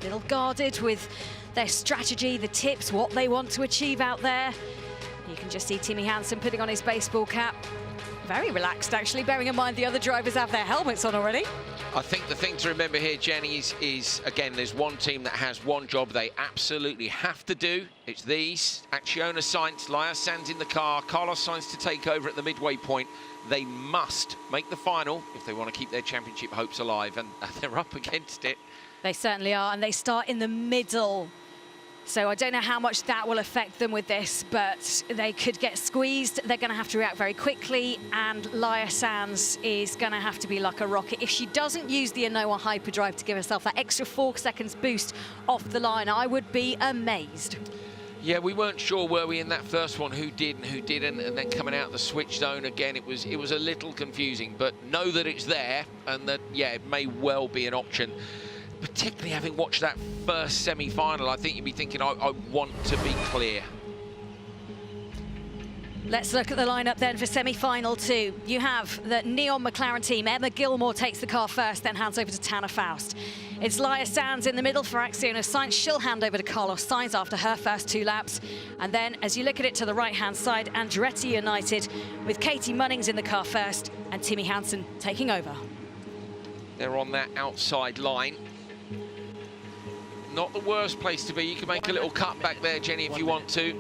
a little guarded with their strategy, the tips, what they want to achieve out there. You can just see Timmy Hansen putting on his baseball cap. Very relaxed, actually, bearing in mind the other drivers have their helmets on already. I think the thing to remember here, Jenny, is again, there's one team that has one job they absolutely have to do. It's these. Acciona Sainz, Laya Sanz in the car, Carlos Sainz to take over at the midway point. They must make the final if they want to keep their championship hopes alive, and they're up against it. They certainly are, and they start in the middle. So I don't know how much that will affect them with this, but they could get squeezed. They're going to have to react very quickly, and Laya Sanz is going to have to be like a rocket. If she doesn't use the Anoa hyperdrive to give herself that extra 4 seconds boost off the line, I would be amazed. Yeah, we weren't sure, were we, in that first one, who did and who didn't, and then coming out of the switch zone again, it was a little confusing, but know that it's there, and that, yeah, it may well be an option. Particularly having watched that first semi-final, I think you'd be thinking, I want to be clear. Let's look at the lineup then for semi-final 2. You have the Neon McLaren team. Emma Gilmore takes the car first, then hands over to Tanner Faust. It's Laya Sanz in the middle for Acciona Sainz. She'll hand over to Carlos Sainz after her first 2 laps. And then, as you look at it to the right-hand side, Andretti United with Katie Munnings in the car first and Timmy Hansen taking over. They're on that outside line. Not the worst place to be. You can make a little cut back there, Jenny, if you want to.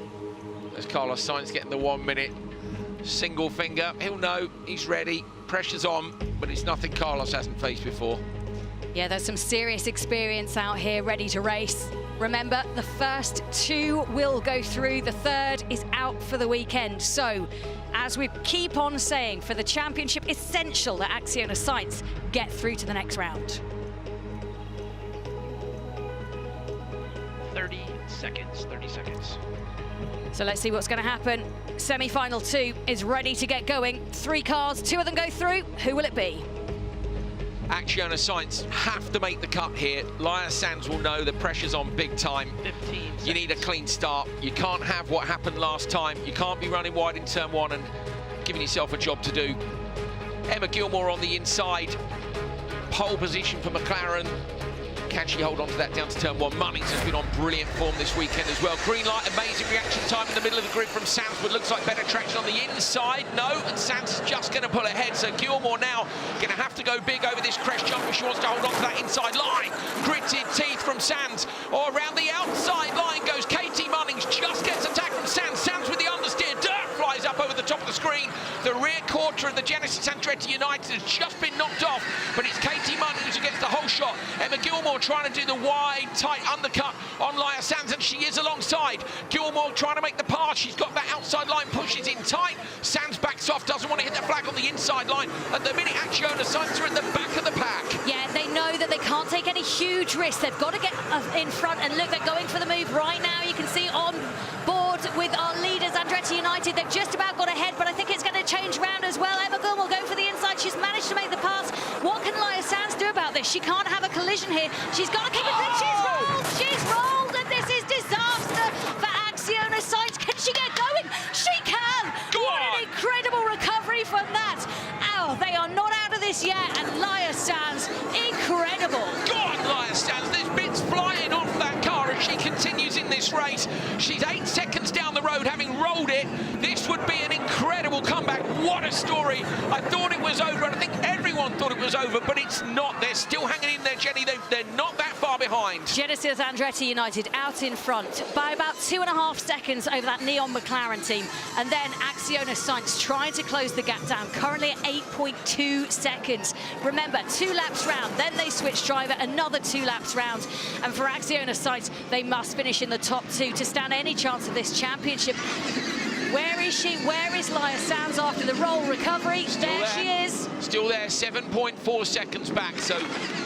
There's Carlos Sainz getting the 1 minute. Single finger. He'll know he's ready. Pressure's on, but it's nothing Carlos hasn't faced before. Yeah, there's some serious experience out here ready to race. Remember, the first 2 will go through. The third is out for the weekend. So, as we keep on saying, for the championship, essential that Acciona Sainz get through to the next round. 30 seconds. So let's see what's going to happen. Semi-final 2 is ready to get going. 3 cars, 2 of them go through. Who will it be? Acciona Sainz have to make the cut here. Laya Sanz will know the pressure's on big time. 15 seconds. You need a clean start. You can't have what happened last time. You can't be running wide in turn 1 and giving yourself a job to do. Emma Gilmore on the inside. Pole position for McLaren. Can she hold on to that down to turn 1? Munnings has been on brilliant form this weekend as well. Green light, amazing reaction time in the middle of the grid from Sanz, but looks like better traction on the inside. No, and Sanz is just going to pull ahead. So Gilmore now going to have to go big over this crest jump if she wants to hold on to that inside line. Gritted teeth from Sanz. Or around the outside line goes Katie Munnings. Just gets attacked from Sanz. Sanz with the understeer. Dirt flies up over the top of the screen. The rear quarter of the Genesis Andretti United United has just been knocked off, but it's Katie Munnings who gets the whole shot. Emma Gilmore trying to do the wide, tight undercut on Laia Sanz, and she is alongside. Gilmore trying to make the pass. She's got that outside line, pushes in tight. Sanz backs off, doesn't want to hit the flag on the inside line. At the minute, Acciona Sainz are in the back of the pack. Yeah, they know that they can't take any huge risks. They've got to get in front, and look, they're going for the move right now. You can see on board with our leaders, Andretti United. They've just about got ahead, but I think it's going to change round as well. Emma Gilmore will go for the inside. She's managed to make the pass. What can Laia Sanz do about this? She can't have a collision here. She's got to keep it clean. She's rolled! She's rolled, and this is disaster for Acciona Sainz. Can she get going? She can! What an incredible recovery from that. Oh, they are not out of this yet, and Laia Sanz, incredible. Go on, Laia Sanz. There's bits flying off that car as she continues in this race. She's 8 seconds down the road, having rolled it. This would be an incredible comeback. What a story. I thought it was over, and I think everyone thought it was over, but it's not. They're still hanging in there, Jenny. They're not that far behind. Genesis Andretti United out in front by about 2.5 seconds over that Neon McLaren team. And then Acciona Sainz trying to close the gap down, currently at 8.2 seconds. Remember, 2 laps round, then they switch driver, another 2 laps round. And for Acciona Sainz, they must finish in the top 2 to stand any chance of this championship. Where is she? Where is Laia Sanz after the roll recovery? There she is. Still there, 7.4 seconds back. So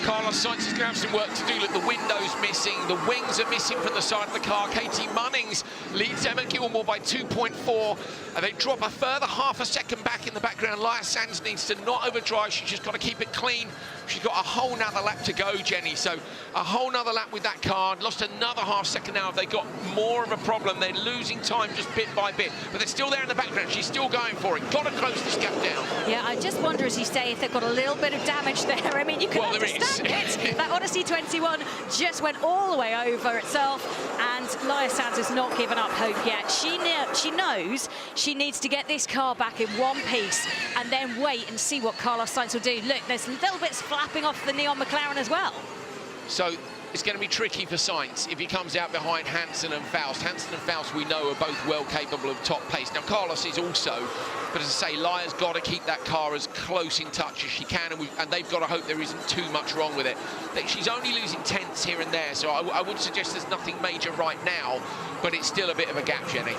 Carlos Sainz is going to have some work to do. Look, the window's missing. The wings are missing from the side of the car. Katie Munnings leads Emma Gilmore by 2.4. And they drop a further half a second back in the background. Laia Sanz needs to not overdrive. She's just got to keep it clean. She's got a whole nother lap to go, Jenny. So a whole nother lap with that car. Lost another half second now. They got more of a problem. They're losing time just bit by bit. But they're still there in the background. She's still going for it. Got to close this gap down. Yeah, I just wonder, as you say, if they've got a little bit of damage there. I mean, you can understand it. That Odyssey 21 just went all the way over itself, and Laia Sanz has not given up hope yet. She knows she needs to get this car back in one piece and then wait and see what Carlos Sainz will do. Look, there's little bits flapping off the Neon McLaren as well. So it's going to be tricky for Sainz if he comes out behind Hansen and Faust. Hansen and Faust, we know, are both well capable of top pace. Now, Carlos is also, but as I say, Laia's got to keep that car as close in touch as she can, and they've got to hope there isn't too much wrong with it. She's only losing tenths here and there, so I would suggest there's nothing major right now, but it's still a bit of a gap, Jenny.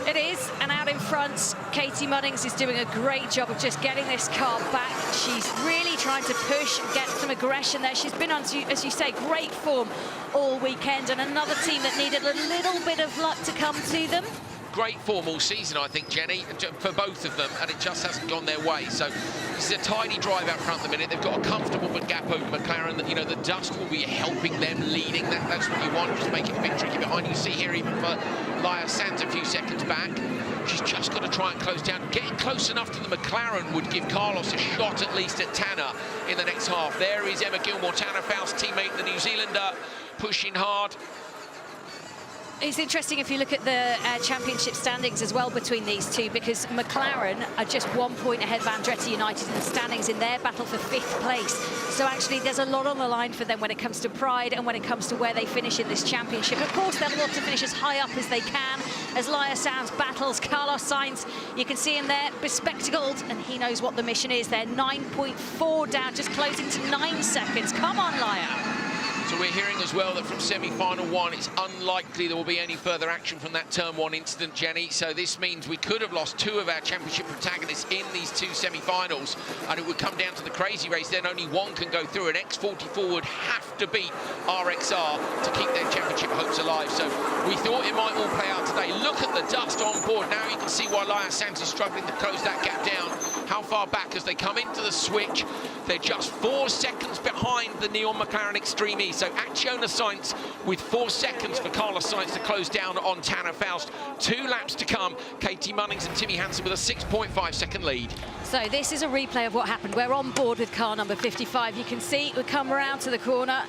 It is, and out in front, Katie Munnings is doing a great job of just getting this car back. She's really trying to push and get some aggression there. She's been on, as you say, great form all weekend, and another team that needed a little bit of luck to come to them. Great form all season, I think, Jenny, for both of them, and it just hasn't gone their way. So this is a tidy drive out front at the minute. They've got a comfortable gap over McLaren. That, you know, the dust will be helping them leading. That's what you want, just make it a bit tricky behind. You see here, even for Laia Sanz a few seconds back, she's just got to try and close down. Getting close enough to the McLaren would give Carlos a shot at least at Tanner in the next half. There is Emma Gilmore, Tanner Faust, teammate, the New Zealander, pushing hard. It's interesting if you look at the championship standings as well between these two, because McLaren are just 1 point ahead of Andretti United in the standings in their battle for 5th place. So actually there's a lot on the line for them when it comes to pride and when it comes to where they finish in this championship. Of course, they'll want to finish as high up as they can as Laia Sanz battles Carlos Sainz. You can see him there, bespectacled, and he knows what the mission is. They're 9.4 down, just closing to 9 seconds. Come on, Laia. So we're hearing as well that from semi-final 1, it's unlikely there will be any further action from that turn 1 incident, Jenny. So this means we could have lost 2 of our championship protagonists in these 2 semi-finals, and it would come down to the crazy race. Then only one can go through, and X44 would have to beat RXR to keep their championship hopes alive. So we thought it might all play out today. Look at the dust on board. Now you can see why Laia Sanz is struggling to close that gap down. How far back as they come into the switch. They're just 4 seconds behind the Neon McLaren Extreme E. So Acciona Sainz with 4 seconds for Carlos Sainz to close down on Tanner Faust. 2 laps to come. Katie Munnings and Timmy Hansen with a 6.5 second lead. So this is a replay of what happened. We're on board with car number 55. You can see we come around to the corner.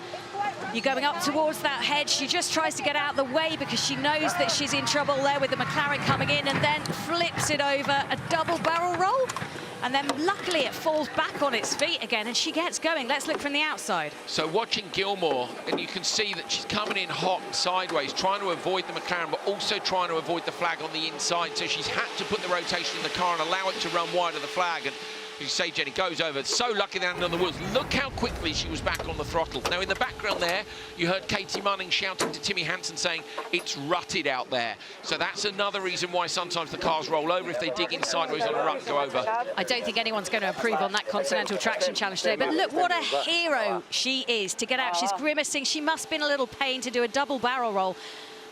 You're going up towards that hedge. She just tries to get out of the way because she knows that she's in trouble there with the McLaren coming in, and then flips it over, a double barrel roll. And then luckily it falls back on its feet again and she gets going. Let's look from the outside. So watching Gilmore, and you can see that she's coming in hot and sideways, trying to avoid the McLaren, but also trying to avoid the flag on the inside. So she's had to put the rotation in the car and allow it to run wide of the flag. And You say, Jenny, goes over. So lucky they landed on the wheels. Look how quickly she was back on the throttle. Now, in the background there, you heard Katie Munning shouting to Timmy Hansen saying, it's rutted out there. So that's another reason why sometimes the cars roll over. If they dig in sideways on a rut, go over. I don't think anyone's going to improve on that Continental Traction Challenge today. But look what a hero she is to get out. She's grimacing. She must be in a little pain to do a double barrel roll.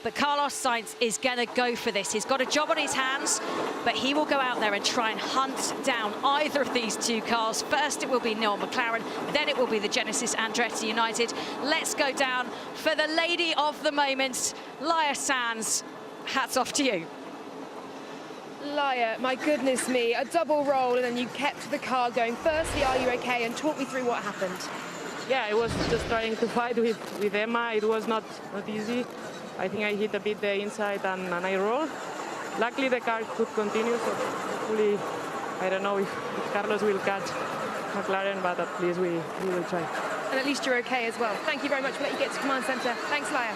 But Carlos Sainz is going to go for this. He's got a job on his hands, but he will go out there and try and hunt down either of these two cars. First, it will be Neil McLaren, then it will be the Genesis Andretti United. Let's go down for the lady of the moment, Laia Sanz. Hats off to you. Laia, my goodness me, a double roll and then you kept the car going. Firstly, are you okay? And talk me through what happened. Yeah, I was just trying to fight with Emma. It was not easy. I think I hit a bit the inside and I rolled. Luckily, the car could continue, so hopefully, I don't know if Carlos will catch McLaren, but at least we will try. And at least you're okay as well. Thank you very much for letting you get to Command Centre. Thanks, Laia.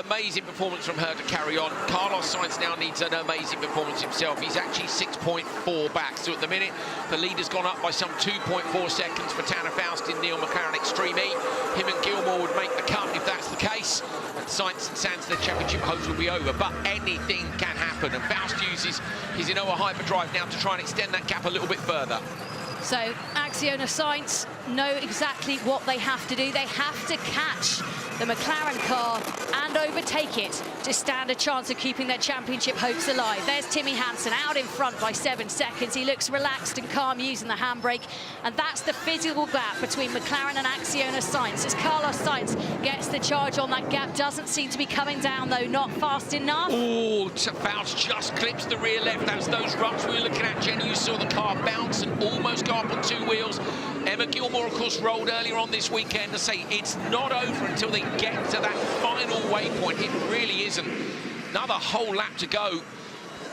Amazing performance from her to carry on. Carlos Sainz now needs an amazing performance himself. He's actually 6.4 back. So at the minute, the leader's gone up by some 2.4 seconds for Tanner Faust in Neil McLaren Extreme E. Him and Gilmore would make the cut if that's the case. And Sainz and Sanz, their championship hopes will be over. But anything can happen. And Faust uses his Innova Hyperdrive now to try and extend that gap a little bit further. So Acciona Sainz know exactly what they have to do. They have to catch the McLaren car and overtake it to stand a chance of keeping their championship hopes alive. There's Timmy Hansen out in front by 7 seconds. He looks relaxed and calm using the handbrake. And that's the physical gap between McLaren and Acciona Sainz. As Carlos Sainz gets the charge on, that gap doesn't seem to be coming down, though, not fast enough. Oh, Faust just clips the rear left. That's those ruts we were looking at, Jenny. You saw the car bounce and almost go up on 2 wheels. Emma Gilmore, of course, rolled earlier on this weekend to say it's not over until they get to that final waypoint. It really isn't. Another whole lap to go.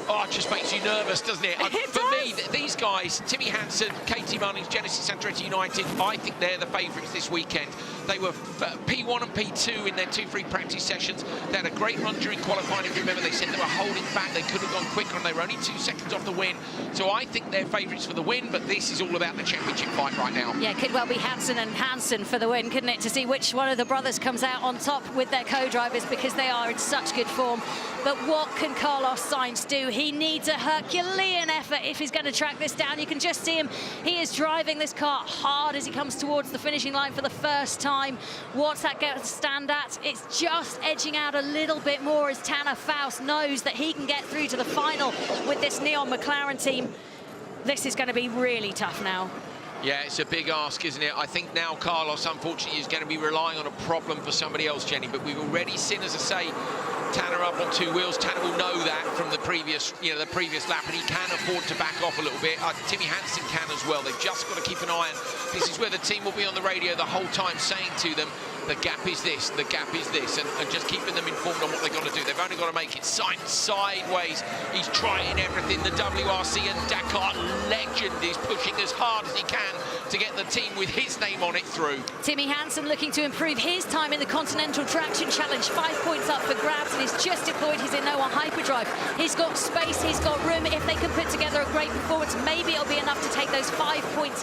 Oh, it just makes you nervous, doesn't it? For me, these guys, Timmy Hansen, Katie Munning, Genesis Andretti United, I think they're the favourites this weekend. They were P1 and P2 in their 2 free practice sessions. They had a great run during qualifying. If you remember, they said they were holding back. They could have gone quicker, and they were only 2 seconds off the win. So I think they're favourites for the win, but this is all about the championship fight right now. Yeah, could well be Hansen and Hansen for the win, couldn't it? To see which one of the brothers comes out on top with their co-drivers, because they are in such good form. But what can Carlos Sainz do? He needs a Herculean effort if he's going to track this down. You can just see him. He is driving this car hard as he comes towards the finishing line for the first time. What's that going to stand at? It's just edging out a little bit more as Tanner Faust knows that he can get through to the final with this Neon McLaren team. This is going to be really tough now. Yeah, it's a big ask, isn't it? I think now Carlos, unfortunately, is going to be relying on a problem for somebody else, Jenny. But we've already seen, as I say, Tanner up on 2 wheels. Tanner will know that from the previous, the previous lap, and he can afford to back off a little bit. Timmy Hansen can as well. They've just got to keep an eye on. This is where the team will be on the radio the whole time, saying to them, the gap is this, the gap is this, and just keeping them informed on what they've got to do. They've only got to make it sideways. He's trying everything. The WRC and Dakar legend is pushing as hard as he can to get the team with his name on it through. Timmy Hansen looking to improve his time in the Continental Traction Challenge. 5 points up for grabs, and he's just deployed his Innova Hyperdrive. He's got space, he's got room. If they can put together a great performance, maybe it'll be enough to take those 5 points.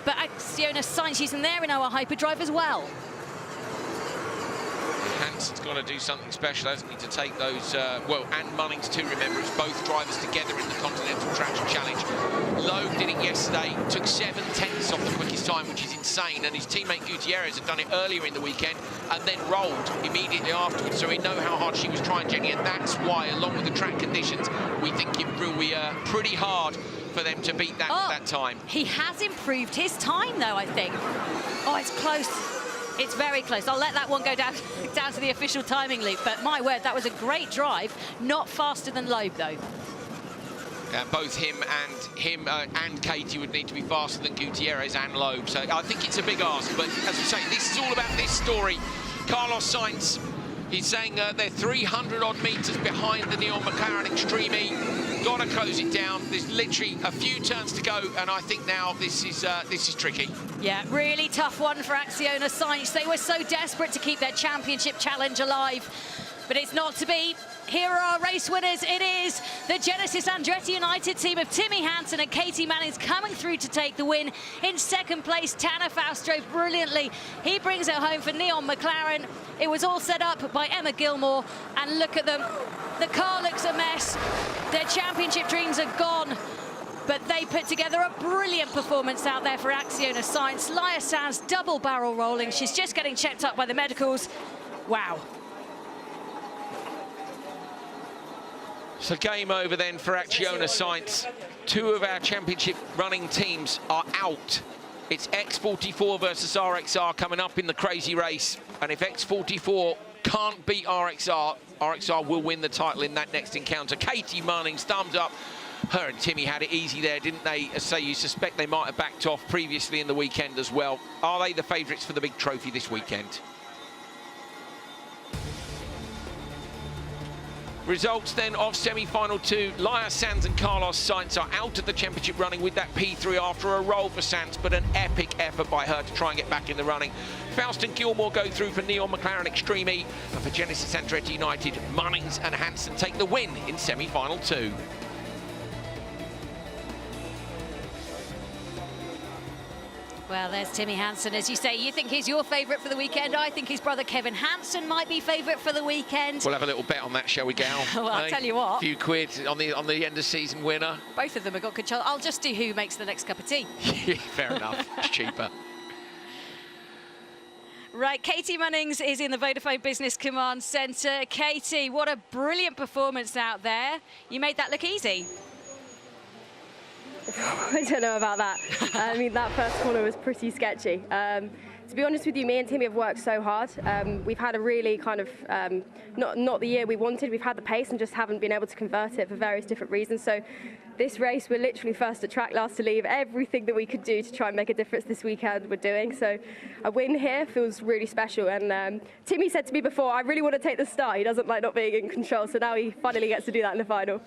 But Acciona Sainz using their Innova Hyperdrive as well. Hansen's got to do something special, hasn't he, to take those, well, and Munnings too, remember, it's both drivers together in the Continental Traction Challenge. Loeb did it yesterday, took 7/10 off the quickest time, which is insane, and his teammate Gutierrez had done it earlier in the weekend and then rolled immediately afterwards, so we know how hard she was trying, Jenny, and that's why, along with the track conditions, we think it will be pretty hard for them to beat that time. He has improved his time, though, I think. Oh, it's close. It's very close. I'll let that one go down to the official timing loop. But my word, that was a great drive. Not faster than Loeb, though. Both him and Katie would need to be faster than Gutierrez and Loeb. So I think it's a big ask. But as we say, this is all about this story. Carlos Sainz, he's saying they're 300-odd metres behind the Neon McLaren Extreme E. Got to close it down. There's literally a few turns to go, and I think now this is tricky. Yeah, really tough one for Acciona Sainz. They were so desperate to keep their championship challenge alive. But it's not to be. Here are our race winners. It is the Genesis Andretti United team of Timmy Hansen and Katie Mannings coming through to take the win. In second place, Tanner Faust drove brilliantly. He brings it home for Neon McLaren. It was all set up by Emma Gilmore. And look at them. The car looks a mess. Their championship dreams are gone. But they put together a brilliant performance out there for Acciona Science. Laia Sanz double barrel rolling. She's just getting checked up by the medicals. Wow. So game over then for Acciona Science. Two of our championship running teams are out. It's X44 versus RXR coming up in the crazy race. And if X44 can't beat RXR, RXR will win the title in that next encounter. Katie Mannings, thumbs up. Her and Timmy had it easy there, didn't they? So you suspect they might have backed off previously in the weekend as well. Are they the favourites for the big trophy this weekend? Results then of semi-final 2. Laia Sanz and Carlos Sainz are out of the championship running with that P3 after a roll for Sanz, but an epic effort by her to try and get back in the running. Faust and Gilmore go through for Neon McLaren Extreme E, and for Genesis Andretti United, Mannings and Hansen take the win in semi-final 2. Well, there's Timmy Hansen, as you say. You think he's your favourite for the weekend. I think his brother Kevin Hansen might be favourite for the weekend. We'll have a little bet on that, shall we, Gal? Well, I'll tell you what. A few quid on the end of season winner. Both of them have got good chance. I'll just do who makes the next cup of tea. Fair enough. It's cheaper. Right, Katie Mannings is in the Vodafone Business Command Centre. Katie, what a brilliant performance out there. You made that look easy. I don't know about that. I mean, that first corner was pretty sketchy. To be honest with you, me and Timmy have worked so hard. We've had a really kind of, not the year we wanted. We've had the pace and just haven't been able to convert it for various different reasons. So this race, we're literally first at track, last to leave. Everything that we could do to try and make a difference this weekend, we're doing. So a win here feels really special. And Timmy said to me before, I really want to take the start. He doesn't like not being in control. So now he finally gets to do that in the final.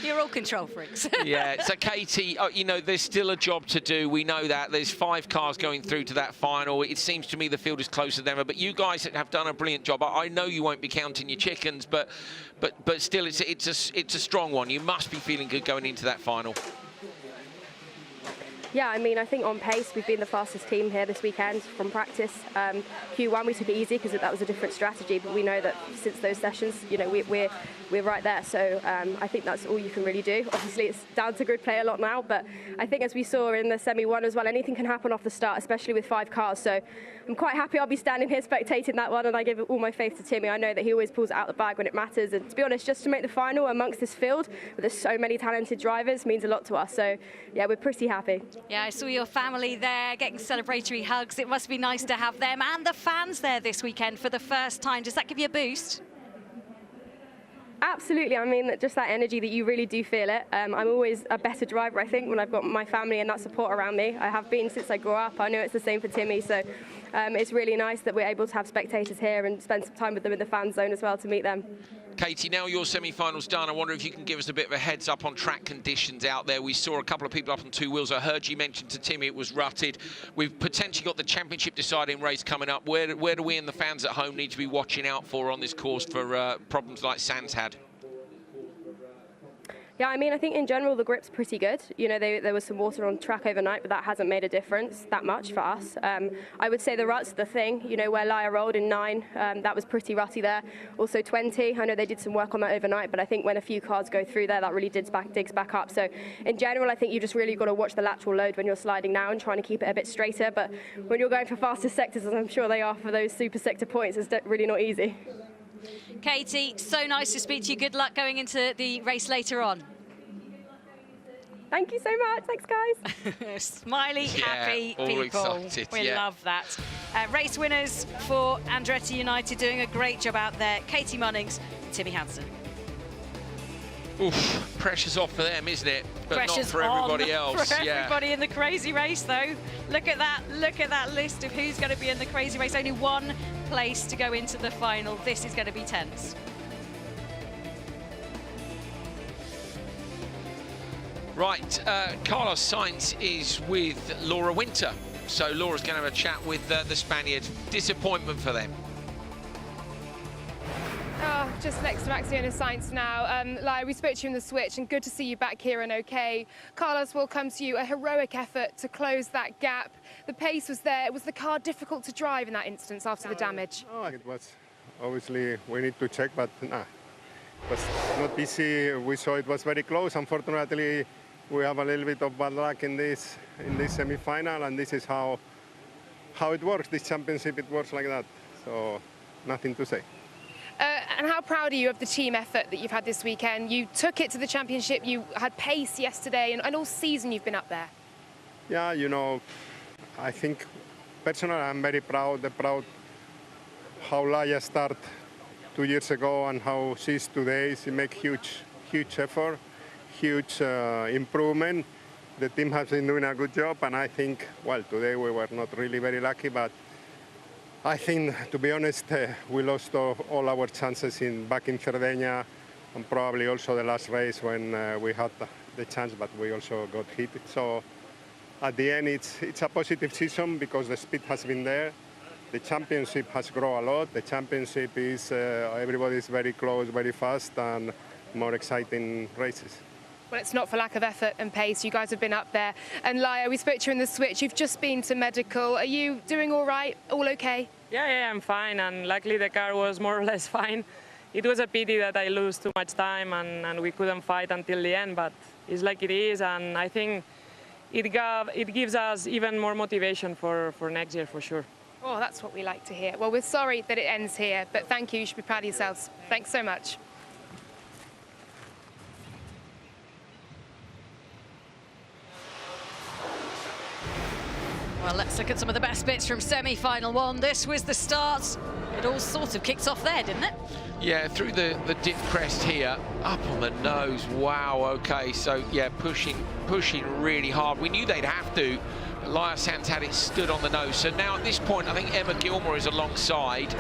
You're all control freaks. Yeah, so Katie, you know, there's still a job to do. We know that. There's 5 cars going through to that final. It seems to me the field is closer than ever. But you guys have done a brilliant job. I know you won't be counting your chickens, but still, it's a strong one. You must be feeling good going into that final. Yeah, I mean, I think on pace, we've been the fastest team here this weekend from practice. Q1, we took it easy because that was a different strategy, but we know that since those sessions, you know, we're right there. So I think that's all you can really do. Obviously, it's down to grid play a lot now, but I think as we saw in the semi-1 as well, anything can happen off the start, especially with 5 cars. So I'm quite happy I'll be standing here spectating that one, and I give all my faith to Timmy. I know that he always pulls it out the bag when it matters, and to be honest, just to make the final amongst this field, where there's so many talented drivers, means a lot to us. So yeah, we're pretty happy. Yeah, I saw your family there getting celebratory hugs. It must be nice to have them and the fans there this weekend for the first time. Does that give you a boost? Absolutely. I mean, just that energy that you really do feel it. I'm always a better driver, I think, when I've got my family and that support around me. I have been since I grew up. I know it's the same for Timmy. So it's really nice that we're able to have spectators here and spend some time with them in the fan zone as well to meet them. Katie, now your semi-final's done. I wonder if you can give us a bit of a heads up on track conditions out there. We saw a couple of people up on 2 wheels. I heard you mention to Timmy it was rutted. We've potentially got the championship deciding race coming up. Where do we and the fans at home need to be watching out for on this course for problems like Sanz had? Yeah, I mean, I think in general the grip's pretty good. You know, there was some water on track overnight, but that hasn't made a difference that much for us. I would say the rut's the thing, you know, where Laia rolled in 9, that was pretty rutty there. Also 20, I know they did some work on that overnight, but I think when a few cars go through there, that really digs back up. So in general, I think you just really got to watch the lateral load when you're sliding now and trying to keep it a bit straighter. But when you're going for faster sectors, as I'm sure they are for those super sector points, it's really not easy. Katie, so nice to speak to you. Good luck going into the race later on. Thank you so much. Thanks, guys. Smiley, happy people. Excited, we love that. Race winners for Andretti United doing a great job out there. Katie Mannings, Timmy Hansen. Oof, pressure's off for them, isn't it? But Pressure's not for everybody else. For everybody in the crazy race, though. Look at that list of who's going to be in the crazy race. Only one place to go into the final. This is going to be tense. Right, Carlos Sainz is with Laura Winter. So Laura's going to have a chat with the Spaniard. Disappointment for them. just next to Maxiona Sainz now. Laia, we spoke to you in the switch, and good to see you back here and okay. Carlos, will come to you. A heroic effort to close that gap. The pace was there. Was the car difficult to drive in that instance after the damage? Oh, it was. Obviously, we need to check, but nah, it was not easy. We saw it was very close. Unfortunately, we have a little bit of bad luck in this semi-final, and this is how it works. This championship, it works like that. So, nothing to say. And how proud are you of the team effort that you've had this weekend? You took it to the championship, you had pace yesterday, and all season you've been up there. Yeah, you know, I think personally I'm very proud how Laia started 2 years ago and how she's today. She makes huge effort, huge improvement. The team has been doing a good job, and I think, well, today we were not really very lucky, but I think, to be honest, we lost all our chances back in Cerdeña, and probably also the last race when we had the chance, but we also got hit. So at the end, it's a positive season because the speed has been there. The championship has grown a lot. The championship is, everybody's very close, very fast, and more exciting races. Well, it's not for lack of effort and pace. You guys have been up there. And Laia, we spoke to you in the switch. You've just been to medical. Are you doing all right? All okay? Yeah, I'm fine, and luckily the car was more or less fine. It was a pity that I lose too much time and we couldn't fight until the end, but it's like it is, and I think it gives us even more motivation for next year, for sure. Oh, that's what we like to hear. Well, we're sorry that it ends here, but thank you. You should be proud of yourselves. Thanks so much. Well, let's look at some of the best bits from semi-final one. This was the start. It all sort of kicked off there, didn't it? Yeah, through the dip crest here, up on the nose. Wow, okay, so yeah, pushing really hard. We knew they'd have to. Laia Sanz had it stood on the nose. So now at this point, I think Emma Gilmore is alongside.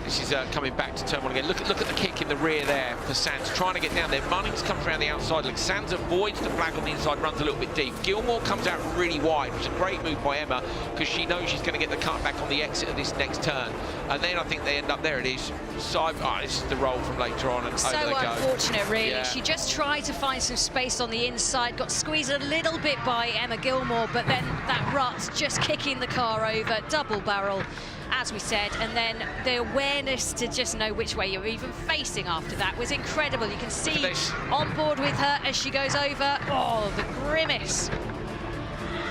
This is coming back to turn one again. Look at the kick in the rear there for Sanz, trying to get down there. Munnings comes around the outside. Like Sanz avoids the flag on the inside, runs a little bit deep. Gilmore comes out really wide, which is a great move by Emma because she knows she's going to get the cut back on the exit of this next turn. And then I think they end up, there it is. Side, this is the roll from later on, and so over they go. Unfortunate, really. Yeah. She just tried to find some space on the inside, got squeezed a little bit by Emma Gilmore, but then that rut just kicking the car over, double barrel, as we said, and then the awareness to just know which way you're even facing after that was incredible. You can see on board with her as she goes over. Oh, the grimace.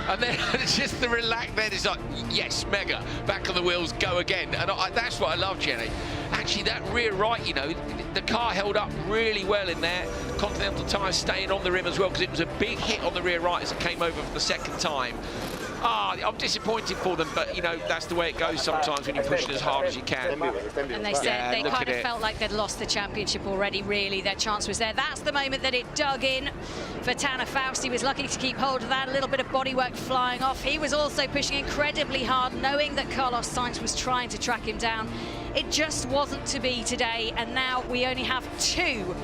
And then it's just the relax, then it's like, yes, mega, back on the wheels, go again. And that's what I love, Jenny. Actually, that rear right, you know, the car held up really well in there. Continental tyres staying on the rim as well, because it was a big hit on the rear right as it came over for the second time. I'm disappointed for them, but, you know, that's the way it goes sometimes when you push it as hard as you can. And they said they kind of felt like they'd lost the championship already, really. Their chance was there. That's the moment that it dug in for Tanner Faust. He was lucky to keep hold of that. A little bit of bodywork flying off. He was also pushing incredibly hard, knowing that Carlos Sainz was trying to track him down. It just wasn't to be today, and now we only have two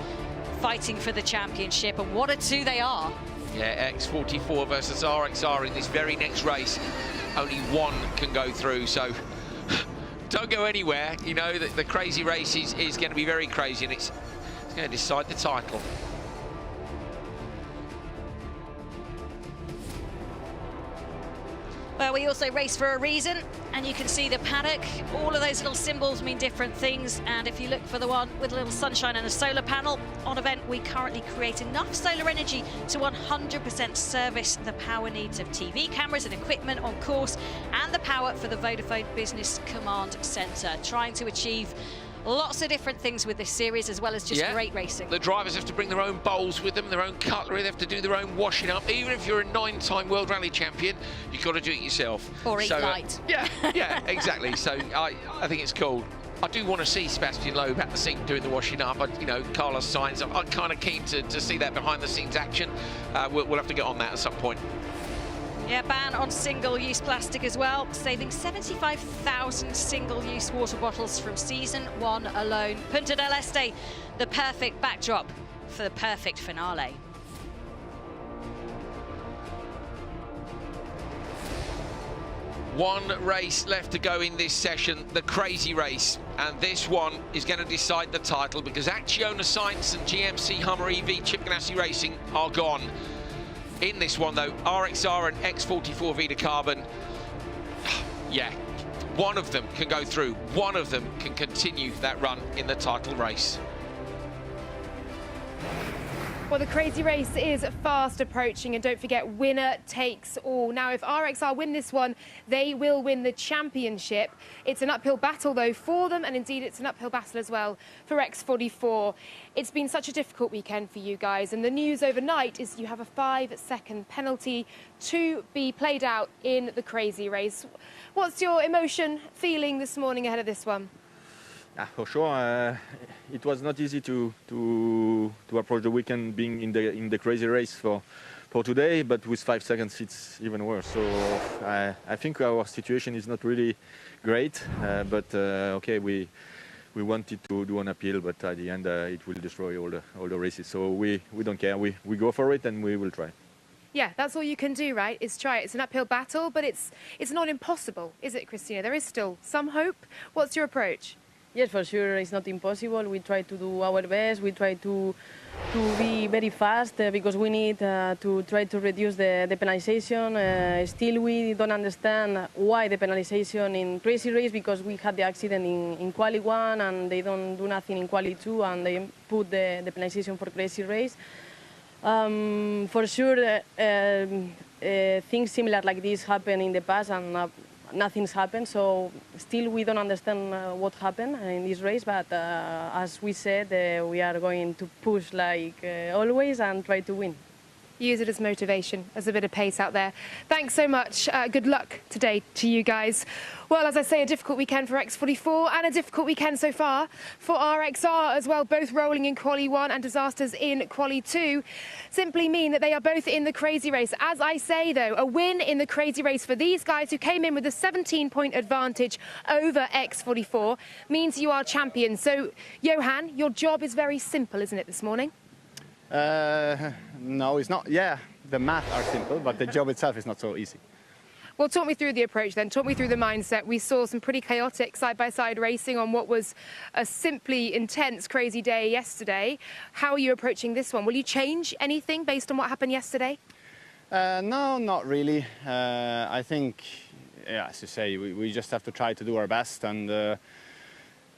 fighting for the championship, and what a two they are. Yeah, X44 versus RXR in this very next race. Only one can go through, so don't go anywhere. You know, the crazy race is going to be very crazy, and it's going to decide the title. Well, we also race for a reason, and you can see the paddock. All of those little symbols mean different things, and if you look for the one with a little sunshine and a solar panel, on event we currently create enough solar energy to 100% service the power needs of TV cameras and equipment on course, and the power for the Vodafone Business Command Centre, trying to achieve lots of different things with this series, as well as just great racing. The drivers have to bring their own bowls with them, their own cutlery. They have to do their own washing up. Even if you're a 9-time World Rally champion, you've got to do it yourself. Or eat light. Yeah, exactly. So I think it's cool. I do want to see Sebastian Loeb at the scene doing the washing up. You know, Carlos Sainz. I'm kind of keen to see that behind-the-scenes action. We'll have to get on that at some point. Yeah, ban on single-use plastic as well, saving 75,000 single-use water bottles from season one alone. Punta del Este, the perfect backdrop for the perfect finale. One race left to go in this session, the crazy race. And this one is going to decide the title because Acciona Science and GMC Hummer EV Chip Ganassi Racing are gone. In this one, though, RXR and X44 Vita Carbon, yeah, one of them can go through. One of them can continue that run in the title race. Well, the crazy race is fast approaching, and don't forget, winner takes all. Now, if RXR win this one, they will win the championship. It's an uphill battle, though, for them, and indeed it's an uphill battle as well for X44. It's been such a difficult weekend for you guys, and the news overnight is you have a 5-second penalty to be played out in the crazy race. What's your emotion, feeling this morning ahead of this one? For sure, it was not easy to approach the weekend being in the crazy race for today, but with 5 seconds it's even worse. So I think our situation is not really great, but okay, we wanted to do an appeal, but at the end it will destroy all the races. So we don't care. We go for it and we will try. Yeah, that's all you can do, right, is try it. It's an uphill battle, but it's not impossible, is it, Christina? There is still some hope. What's your approach? Yes, for sure, it's not impossible. We try to do our best. We try to be very fast because we need to try to reduce the penalization. Still, we don't understand why the penalization in crazy race, because we had the accident in quali 1 and they don't do nothing in quali 2 and they put the penalization for crazy race. For sure, things similar like this happened in the past and nothing's happened, so still we don't understand what happened in this race, but as we said, we are going to push like always and try to win. Use it as motivation, as a bit of pace out there. Thanks so much. Good luck today to you guys. Well, as I say, a difficult weekend for X44 and a difficult weekend so far for RXR as well, both rolling in Quali 1 and disasters in Quali 2 simply mean that they are both in the crazy race. As I say, though, a win in the crazy race for these guys who came in with a 17-point advantage over X44 means you are champions. So, Johan, your job is very simple, isn't it, this morning? No, it's not. Yeah, the math are simple, but the job itself is not so easy. Well, talk me through the approach then. Talk me through the mindset. We saw some pretty chaotic side-by-side racing on what was a simply intense, crazy day yesterday. How are you approaching this one? Will you change anything based on what happened yesterday? No, not really. I think, yeah, as you say, we just have to try to do our best and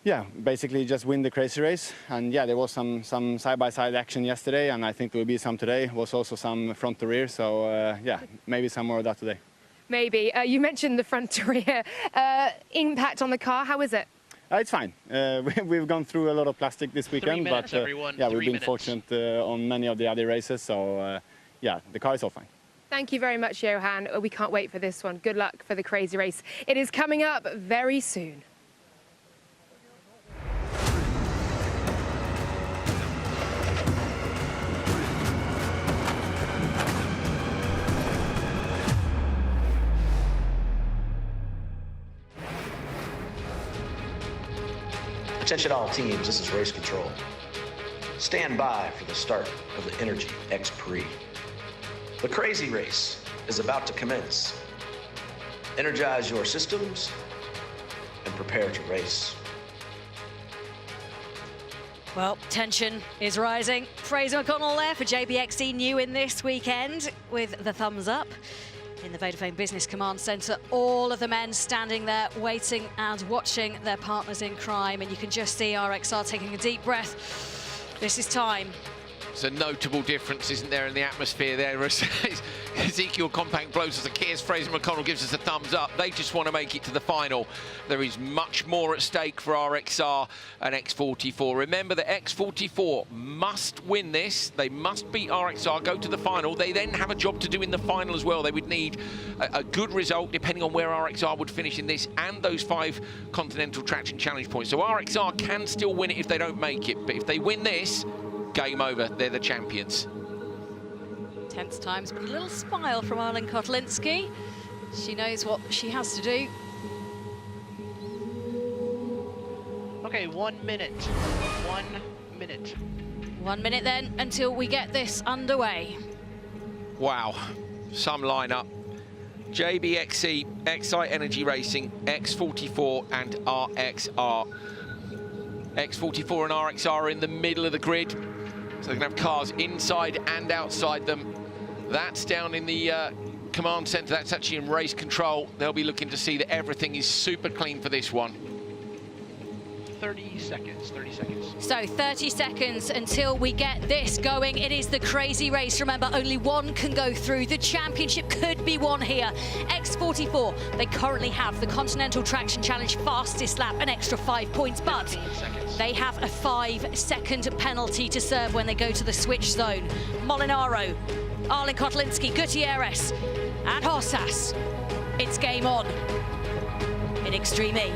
yeah, basically just win the crazy race. And yeah, there was some side-by-side action yesterday, and I think there will be some today. There was also some front to rear, so yeah, maybe some more of that today. Maybe. You mentioned the front to rear. Impact on the car, how is it? It's fine. We've gone through a lot of plastic this weekend, but yeah, we've been fortunate on many of the other races, so yeah, the car is all fine. Thank you very much, Johan. We can't wait for this one. Good luck for the crazy race. It is coming up very soon. Attention all teams, this is race control. Stand by for the start of the Energy X Prix. The crazy race is about to commence. Energize your systems and prepare to race. Well, tension is rising. Fraser McConnell there for JBXE new in this weekend with the thumbs up. In the Vodafone Business Command Centre, all of the men standing there waiting and watching their partners in crime, and you can just see RXR taking a deep breath. This is time. It's a notable difference, isn't there, in the atmosphere there? Ezekiel Compact blows us a kiss, Fraser McConnell gives us a thumbs up. They just want to make it to the final. There is much more at stake for RXR and X44. Remember that X44 must win this. They must beat RXR, go to the final. They then have a job to do in the final as well. They would need a good result depending on where RXR would finish in this and those 5 Continental Traction Challenge points. So RXR can still win it if they don't make it. But if they win this, game over. They're the champions. Tense times, but a little smile from Arlen Kotlinski. She knows what she has to do. Okay, 1 minute. 1 minute. 1 minute then until we get this underway. Wow, some lineup. JBXE, Excite Energy Racing, X44 and RXR. X44 and RXR are in the middle of the grid. So they're going to have cars inside and outside them. That's down in the command center. That's actually in race control. They'll be looking to see that everything is super clean for this one. 30 seconds, 30 seconds. So 30 seconds until we get this going. It is the crazy race. Remember, only one can go through. The championship could be won here. X44, they currently have the Continental Traction Challenge fastest lap, an extra 5 points, but they have a 5-second penalty to serve when they go to the switch zone. Molinaro, Arlen Kotlinski, Gutierrez, and Hossas. It's game on in Extreme E.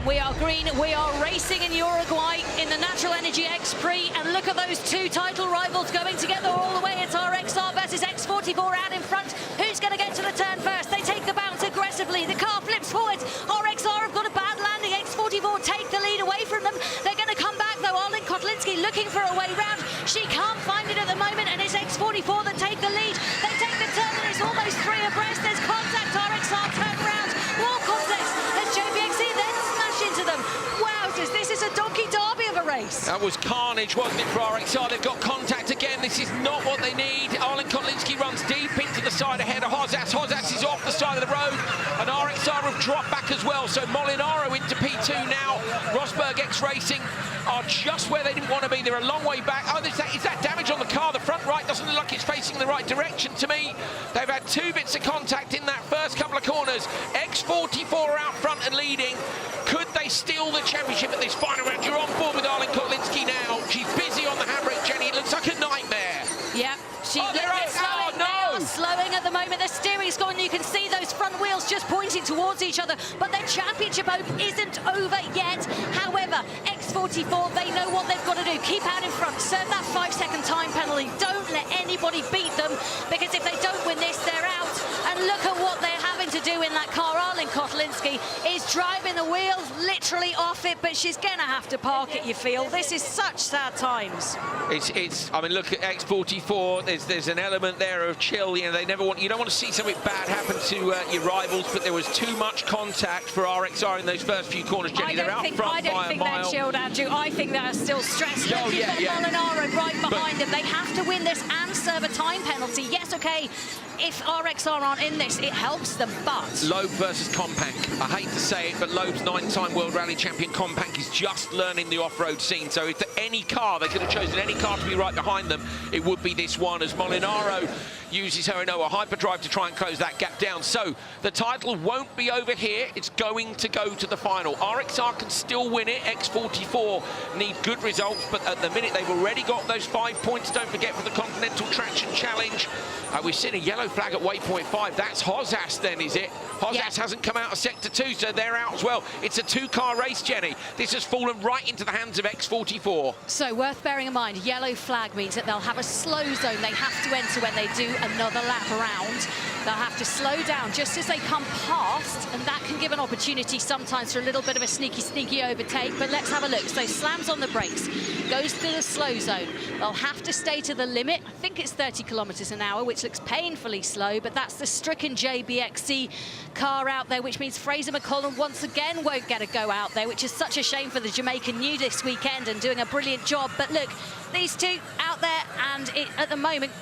We are green, we are racing in Uruguay in the Natural Energy X Prix, and look at those two title rivals going together all the way. It's RXR versus X44 out in front. Who's going to get to the turn first? They take the bounce aggressively. The car flips forward. RXR have got a bad landing. X44 take the lead away from them. They're going to come back though. Arlen Kotlinski looking for a way round. She can't find it at the moment, and it's X44 that take the lead. They take the turn, and it's almost 3 abreast. There's contact. RXR turn round. More context as JBXE then into them. Wowzers, this is a donkey derby of a race. That was carnage, wasn't it, for RXR? They've got contact again. This is not what they need. Arlen Kotlinski runs deep into the side ahead of Hossas. Hossas is off the side of the road, and RXR have dropped back as well. So Molinaro into P2 now. Rosberg X Racing are just where they didn't want to be. They're a long way back. Oh, is that damage on the car? The front right doesn't look like it's facing the right direction to me. They've had 2 bits of contact in that first couple of corners. X44 out front and leading. Could they steal the championship at this final round? You're on board with Arlen Kotlinski now. She's busy on the handbrake, Jenny. It looks like a nightmare. Yeah. They're slowing at the moment. Their steering's gone. You can see those front wheels just pointing towards each other. But their championship isn't over yet. However, X44, they know what they've got to do. Keep out in front. Serve that 5-second time penalty. Don't let anybody beat them, because if they don't win this, they're out. And look at what they're having to do in that car. Arlen Kotlinski is driving the wheels literally off it, but she's going to have to park it, you feel. This is such sad times. I mean, look at X44. There's an element there of chill. You know, you don't want to see something bad happen to your rivals, but there was too much contact for RXR in those first few corners, Jenny. They're out front I don't think they're chilled, Andrew. I think they're still stressed. Look, you've got Molinaro right behind them. They have to win this and serve a time penalty. Yes, okay, if RXR aren't in this, it helps them, but... Loeb versus Compank. I hate to say it, but Loeb's 9-time World Rally Champion. Compank is just learning the off-road scene, so if any car, they could have chosen any car to be right behind them, it would be this one, as Molinaro uses her Renault hyperdrive to try and close that gap down. So the title won't be over here. It's going to go to the final. RXR can still win it. X44 need good results, but at the minute they've already got those 5 points. Don't forget, for the Continental Traction Challenge. We've seen a yellow flag at waypoint 5. That's Hossas then, is it? Hossas hasn't come out of sector 2, so they're out as well. It's a 2-car race, Jenny. This has fallen right into the hands of X44. So worth bearing in mind, yellow flag means that they'll have a slow zone they have to enter when they do another lap around. They'll have to slow down just as they come past, and that can give an opportunity sometimes for a little bit of a sneaky overtake. But let's have a look. So slams on the brakes, goes to the slow zone. They'll have to stay to the limit. I think it's 30 kilometers an hour, which looks painfully slow, but that's the stricken JBXE car out there, which means Fraser McCollum once again won't get a go out there, which is such a shame for the Jamaican new this weekend and doing a brilliant job. But look, these two out there, and at the moment,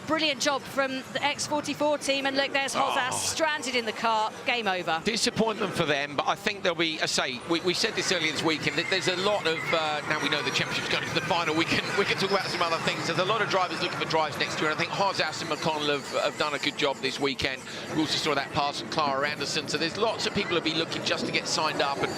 brilliant job from the X44 team. And look, there's Hossas stranded in the car. Game over. Disappointment for them, but I think there'll be, I say, we said this earlier this weekend, that there's a lot of, now we know the championship's going to the final, we can talk about some other things. There's a lot of drivers looking for drives next year, and I think Hossas and McConnell have done a good job this weekend. We also saw that pass from Clara Anderson, so there's lots of people who'll be looking just to get signed up, and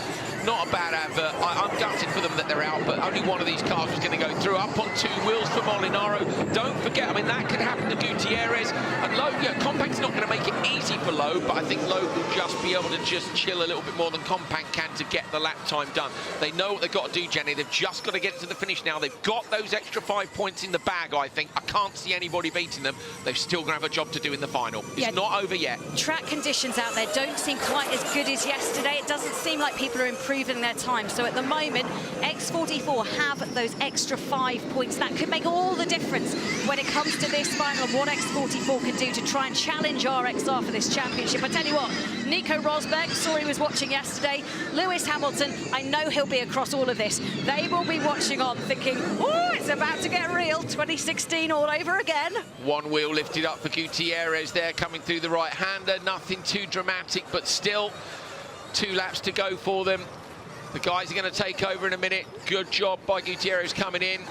not a bad advert. I'm gutted for them that they're out, but only one of these cars was going to go through. Up on 2 wheels for Molinaro. Don't forget, I mean, that could happen to Gutierrez. And Loeb, Companct's not going to make it easy for Loeb, but I think Loeb will just be able to just chill a little bit more than Companct can to get the lap time done. They know what they've got to do, Jenny. They've just got to get to the finish now. They've got those extra 5 points in the bag, I think. I can't see anybody beating them. They've still going to have a job to do in the final. It's not over yet. Track conditions out there don't seem quite as good as yesterday. It doesn't seem like people are improving their time. So at the moment, X44 have those extra 5 points. That could make all the difference when it comes to this final. final of what X44 can do to try and challenge RXR for this championship. I tell you what, Nico Rosberg, saw he was watching yesterday. Lewis Hamilton, I know he'll be across all of this. They will be watching on thinking, oh, it's about to get real. 2016 all over again. One wheel lifted up for Gutierrez there, coming through the right-hander. Nothing too dramatic, but still 2 laps to go for them. The guys are going to take over in a minute. Good job by Gutierrez coming in.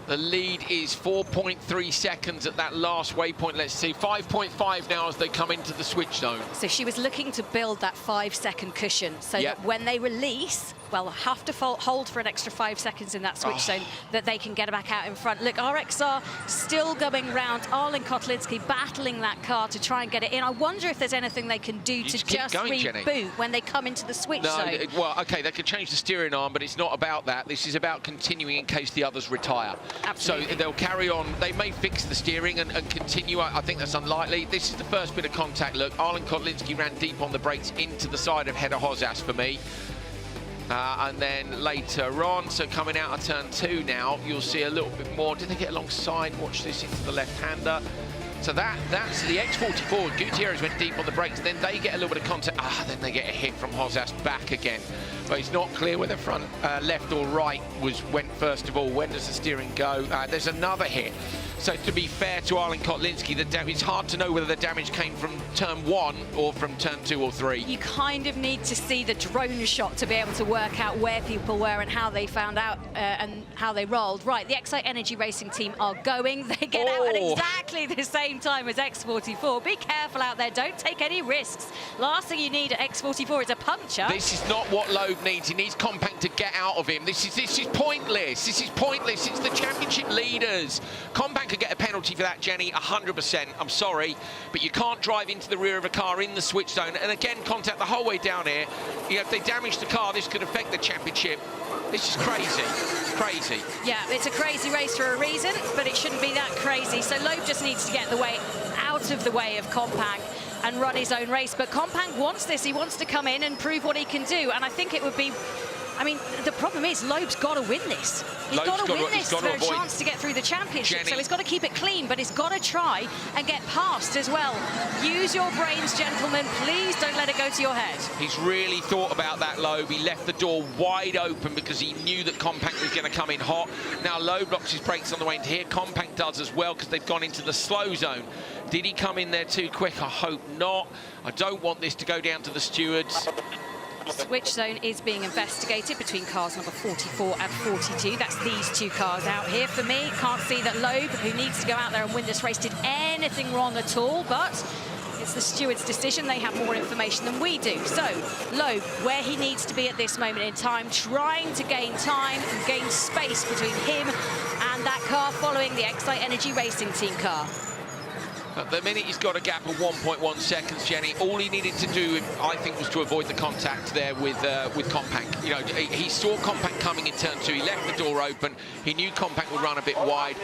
The lead is 4.3 seconds at that last waypoint. Let's see, 5.5 now as they come into the switch zone. So she was looking to build that 5-second cushion so that when they release, well, they'll have to hold for an extra 5 seconds in that switch zone that they can get back out in front. Look, RXR still going round. Arlen Kotlinski battling that car to try and get it in. I wonder if there's anything they can do to just reboot when they come into the switch zone. Well, OK, they could change the steering arm, but it's not about that. This is about continuing in case the others retire. Absolutely. So they'll carry on. They may fix the steering and continue. I think that's unlikely. This is the first bit of contact. Look, Arlen Kotlinski ran deep on the brakes into the side of Hedda Hozas for me. And then later on, so coming out of turn 2 now, you'll see a little bit more. Did they get alongside? Watch this into the left-hander. So that's the X44. Gutierrez went deep on the brakes. Then they get a little bit of contact. Then they get a hit from Hozas back again. But it's not clear whether front left or right went first of all. When does the steering go? There's another hit. So to be fair to Arlen Kotlinski, it's hard to know whether the damage came from turn 1 or from turn 2 or 3. You kind of need to see the drone shot to be able to work out where people were and how they found out and how they rolled. Right, the Excite Energy Racing team are going. They get out at exactly the same time as X44. Be careful out there. Don't take any risks. Last thing you need at X44 is a puncture. This is not what Loeb needs. He needs Compact to get out of him. This is pointless. This is pointless. It's the championship leaders. Compact could get a penalty for that, Jenny, 100%. I'm sorry, but you can't drive into the rear of a car in the switch zone. And again, contact the whole way down here. You know, if they damage the car, this could affect the championship. This is crazy. It's crazy. Yeah, it's a crazy race for a reason, but it shouldn't be that crazy. So Loeb just needs to get out of the way of Compact and run his own race. But Compact wants this. He wants to come in and prove what he can do. And I think it would be... I mean, the problem is Loeb's got to win this. He's got to win this for a chance to get through the championship. So he's got to keep it clean, but he's got to try and get past as well. Use your brains, gentlemen. Please don't let it go to your head. He's really thought about that, Loeb. He left the door wide open because he knew that Compact was going to come in hot. Now Loeb locks his brakes on the way into here. Compact does as well because they've gone into the slow zone. Did he come in there too quick? I hope not. I don't want this to go down to the stewards. Switch zone is being investigated between cars number 44 and 42. That's these 2 cars out here. For me, can't see that Loeb, who needs to go out there and win this race, did anything wrong at all, but it's the steward's decision. They have more information than we do. So, Loeb, where he needs to be at this moment in time, trying to gain time and gain space between him and that car following the Excite Energy Racing Team car. At the minute, he's got a gap of 1.1 seconds, Jenny. All he needed to do, I think, was to avoid the contact there with Compact. You know, he saw Compact coming in turn 2. He left the door open. He knew Compact would run a bit wide.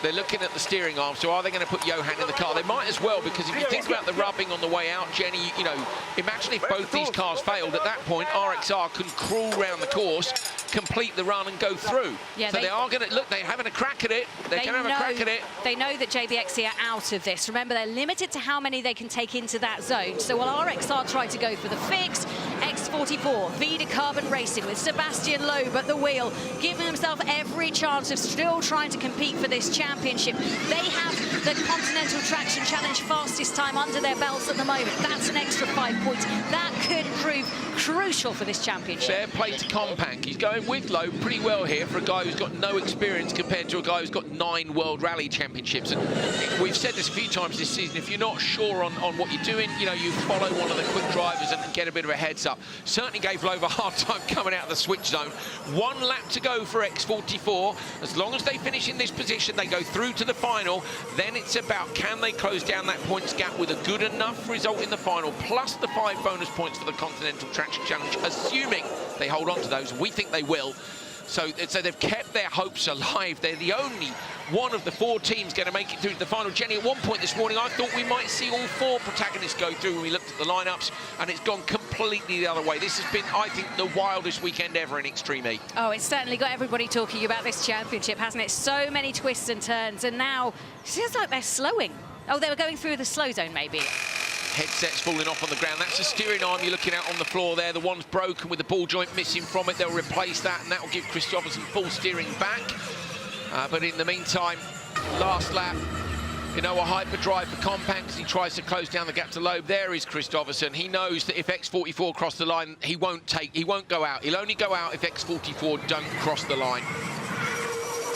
They're looking at the steering arm, so are they going to put Johan in the car? They might as well, because if you think about the rubbing on the way out, Jenny, you know, imagine if both these cars failed. At that point, RXR can crawl round the course, complete the run and go through. Yeah, so they are going to, look, they're having a crack at it. They can have a crack at it. They know that JBXE are out of this. Remember, they're limited to how many they can take into that zone. So while RXR try to go for the fix, X44, Vida Carbon Racing with Sebastian Loeb at the wheel, giving himself every chance of still trying to compete for this championship. They have the Continental Traction Challenge fastest time under their belts at the moment. That's an extra 5 points. That could prove crucial for this championship. Fair play to Compact. He's going with Loeb pretty well here for a guy who's got no experience compared to a guy who's got 9 World Rally Championships. And we've said this a few times this season, if you're not sure on what you're doing, you know, you follow one of the quick drivers and get a bit of a heads up. Certainly gave Loeb a hard time coming out of the switch zone. 1 lap to go for X44. As long as they finish in this position, they go through to the final. Then it's about, can they close down that points gap with a good enough result in the final, plus the 5 bonus points for the Continental Traction Challenge, assuming they hold on to those. We think they will. So they've kept their hopes alive. They're the only one of the 4 teams going to make it through to the final. Jenny, at one point this morning, I thought we might see all 4 protagonists go through when we looked at the lineups, and it's gone completely completely the other way. This has been, I think, the wildest weekend ever in Extreme E. Oh, it's certainly got everybody talking about this championship, hasn't it? So many twists and turns, and now it feels like they're slowing. Oh, they were going through the slow zone, maybe. Headsets falling off on the ground. That's the steering arm you're looking at on the floor there. The one's broken with the ball joint missing from it. They'll replace that, and that will give Kristoffersson full steering back. But in the meantime, last lap, you know, a hyperdrive for Compact as he tries to close down the gap to Loeb. There is Kristoffersson. He knows that if X44 cross the line, he won't go out. He'll only go out if X44 don't cross the line.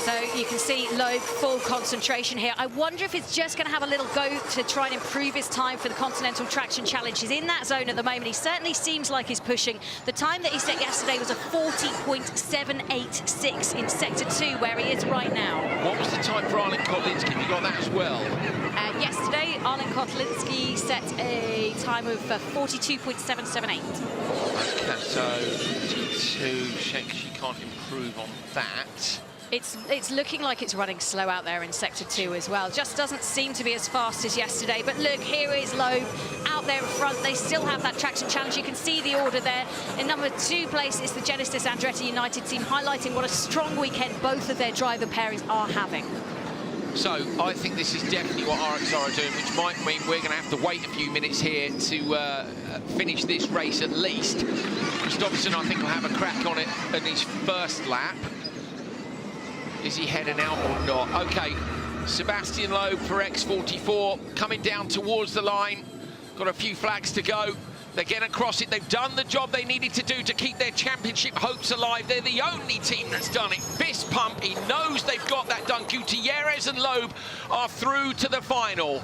So you can see Loeb full concentration here. I wonder if it's just going to have a little go to try and improve his time for the Continental Traction Challenge. He's in that zone at the moment. He certainly seems like he's pushing. The time that he set yesterday was a 40.786 in Sector 2, where he is right now. What was the time for Arlen Kotlinski? Have you got that as well? Yesterday, Arlen Kotlinski set a time of 42.778. Okay, so 42, she can't improve on that. It's looking like it's running slow out there in Sector 2 as well. Just doesn't seem to be as fast as yesterday. But look, here is Loeb out there in front. They still have that traction challenge. You can see the order there. In number 2 place is the Genesis Andretti United team, highlighting what a strong weekend both of their driver pairings are having. So I think this is definitely what RXR are doing, which might mean we're going to have to wait a few minutes here to finish this race at least. Kristoffersson, I think, will have a crack on it in his first lap. Is he heading out or not? Okay, Sebastian Loeb for X44 coming down towards the line. Got a few flags to go. They're getting across it. They've done the job they needed to do to keep their championship hopes alive. They're the only team that's done it. Fist pump. He knows they've got that done. Gutierrez and Loeb are through to the final.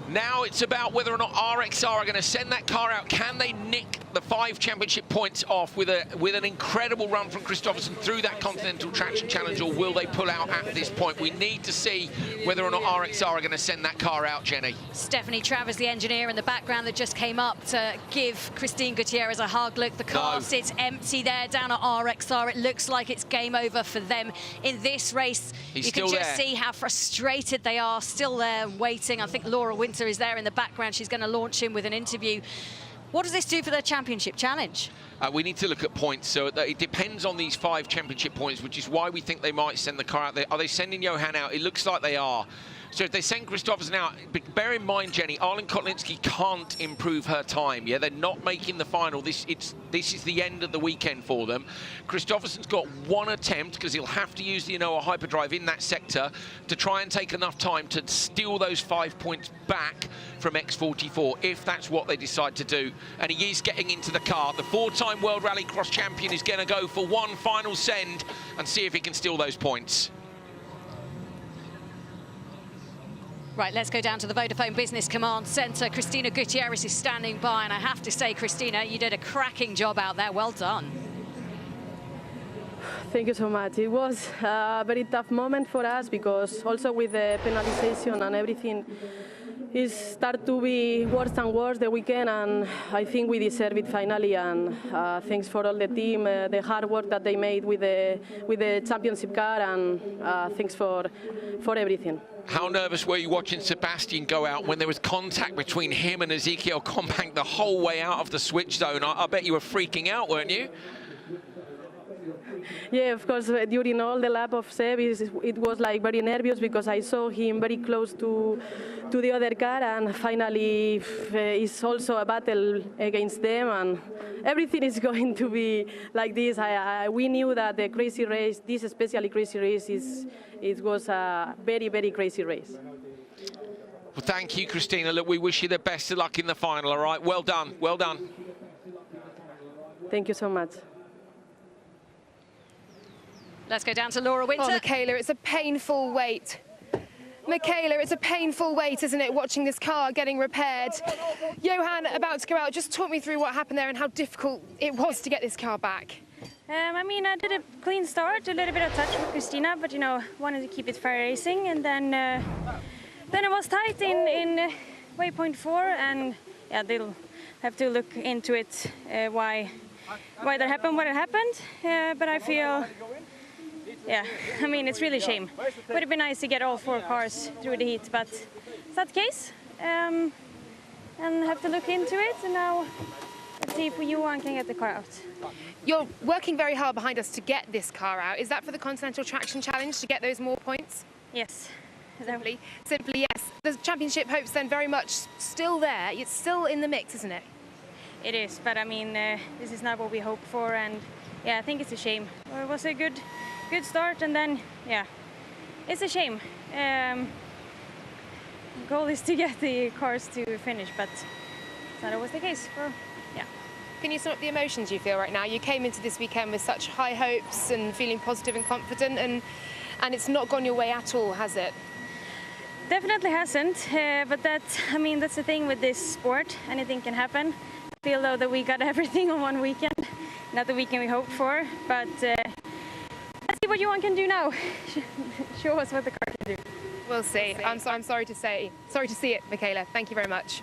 Now it's about whether or not RXR are going to send that car out. Can they nick the 5 championship points off with an incredible run from Kristoffersson through that Continental Traction Challenge, or will they pull out at this point? We need to see whether or not RXR are going to send that car out, Jenny. Stephanie Travers, the engineer in the background that just came up to give Christine Gutierrez a hard look. The car sits empty there down at RXR. It looks like it's game over for them in this race. You can just see how frustrated they are, still there waiting. I think Laura Winter is there in the background. She's going to launch in with an interview. What does this do for their championship challenge? We need to look at points. So it depends on these 5 championship points, which is why we think they might send the car out. Are they sending Johan out? It looks like they are. So if they send Kristoffersson out, bear in mind, Jenny, Arlen Kotlinski can't improve her time. Yeah, they're not making the final. This is the end of the weekend for them. Kristoffersson's got 1 attempt, because he'll have to use the Yanoa hyperdrive in that sector to try and take enough time to steal those 5 points back from X44, if that's what they decide to do. And he is getting into the car. The 4-time World Rallycross champion is going to go for 1 final send and see if he can steal those points. Right, let's go down to the Vodafone Business Command Centre. Christina Gutierrez is standing by, and I have to say, Christina, you did a cracking job out there. Well done. Thank you so much. It was a very tough moment for us, because also with the penalization and everything, it started to be worse and worse the weekend, and I think we deserve it finally. And thanks for all the team, the hard work that they made with the championship car, and thanks for everything. How nervous were you watching Sebastian go out when there was contact between him and Ezekiel Compact the whole way out of the switch zone? I bet you were freaking out, weren't you? Yeah, of course, during all the lap of Seb, it was like very nervous, because I saw him very close to the other car, and finally it's also a battle against them, and everything is going to be like this. We knew that the crazy race, this especially crazy race, it was a very, very crazy race. Well, thank you, Christina. Look, we wish you the best of luck in the final, all right? Well done, well done. Thank you so much. Let's go down to Laura Winter. Oh, Michaela, it's a painful wait. Michaela, it's a painful wait, isn't it, watching this car getting repaired. Johan, about to go out, just talk me through what happened there and how difficult it was to get this car back. I mean, I did a clean start, a little bit of touch with Christina, but, you know, wanted to keep it fair racing. And then it was tight in waypoint 4, and, yeah, they'll have to look into it, why that happened, what happened. But I feel... Yeah, I mean, it's really a shame. Would have been nice to get all 4 cars through the heat, but it's not the case. have to look into it. And now let's see if Johan can get the car out. You're working very hard behind us to get this car out. Is that for the Continental Traction Challenge, to get those more points? Yes. Simply yes. The championship hopes then very much still there. It's still in the mix, isn't it? It is, but I mean, this is not what we hoped for, and yeah, I think it's a shame. It was a good start, and then yeah, it's a shame. Goal is to get the cars to finish, but it's not always the case. Well, yeah. Can you sum up the emotions you feel right now? You came into this weekend with such high hopes and feeling positive and confident, and it's not gone your way at all, has it? Definitely hasn't, but that's the thing with this sport. Anything can happen. I feel though that we got everything on one weekend, not the weekend we hoped for, but let's see what Johan can do now. Show us what the car can do. We'll see. I'm sorry to see it, Michaela. Thank you very much.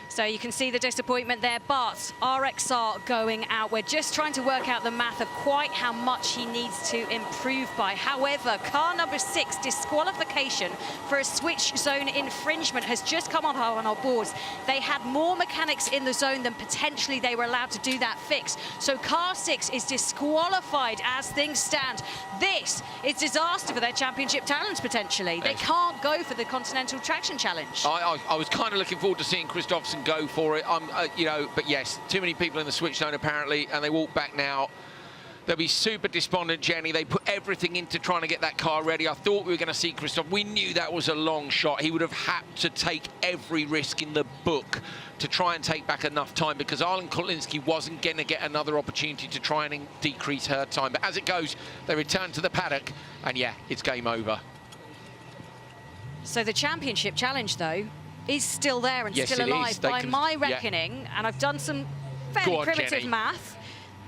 So you can see the disappointment there, but RXR going out. We're just trying to work out the math of quite how much he needs to improve by. However, car number 6, disqualification for a switch zone infringement, has just come on our boards. They had more mechanics in the zone than potentially they were allowed to do that fix. So car 6 is disqualified as things stand. This is disaster for their championship talents, potentially. They can't go for the Continental Traction Challenge. I was kind of looking forward to seeing Kristoffersson go for it. But yes, too many people in the switch zone apparently, and they walk back now. They'll be super despondent, Jenny. They put everything into trying to get that car ready. I thought we were going to see Kristoffer. We knew that was a long shot. He would have had to take every risk in the book to try and take back enough time, because Arlen Kotlinski wasn't going to get another opportunity to try and decrease her time. But as it goes, they return to the paddock, and yeah, it's game over. So the championship challenge, though, is still there and yes, still alive by can, my reckoning, and I've done some fairly primitive Jenny. math.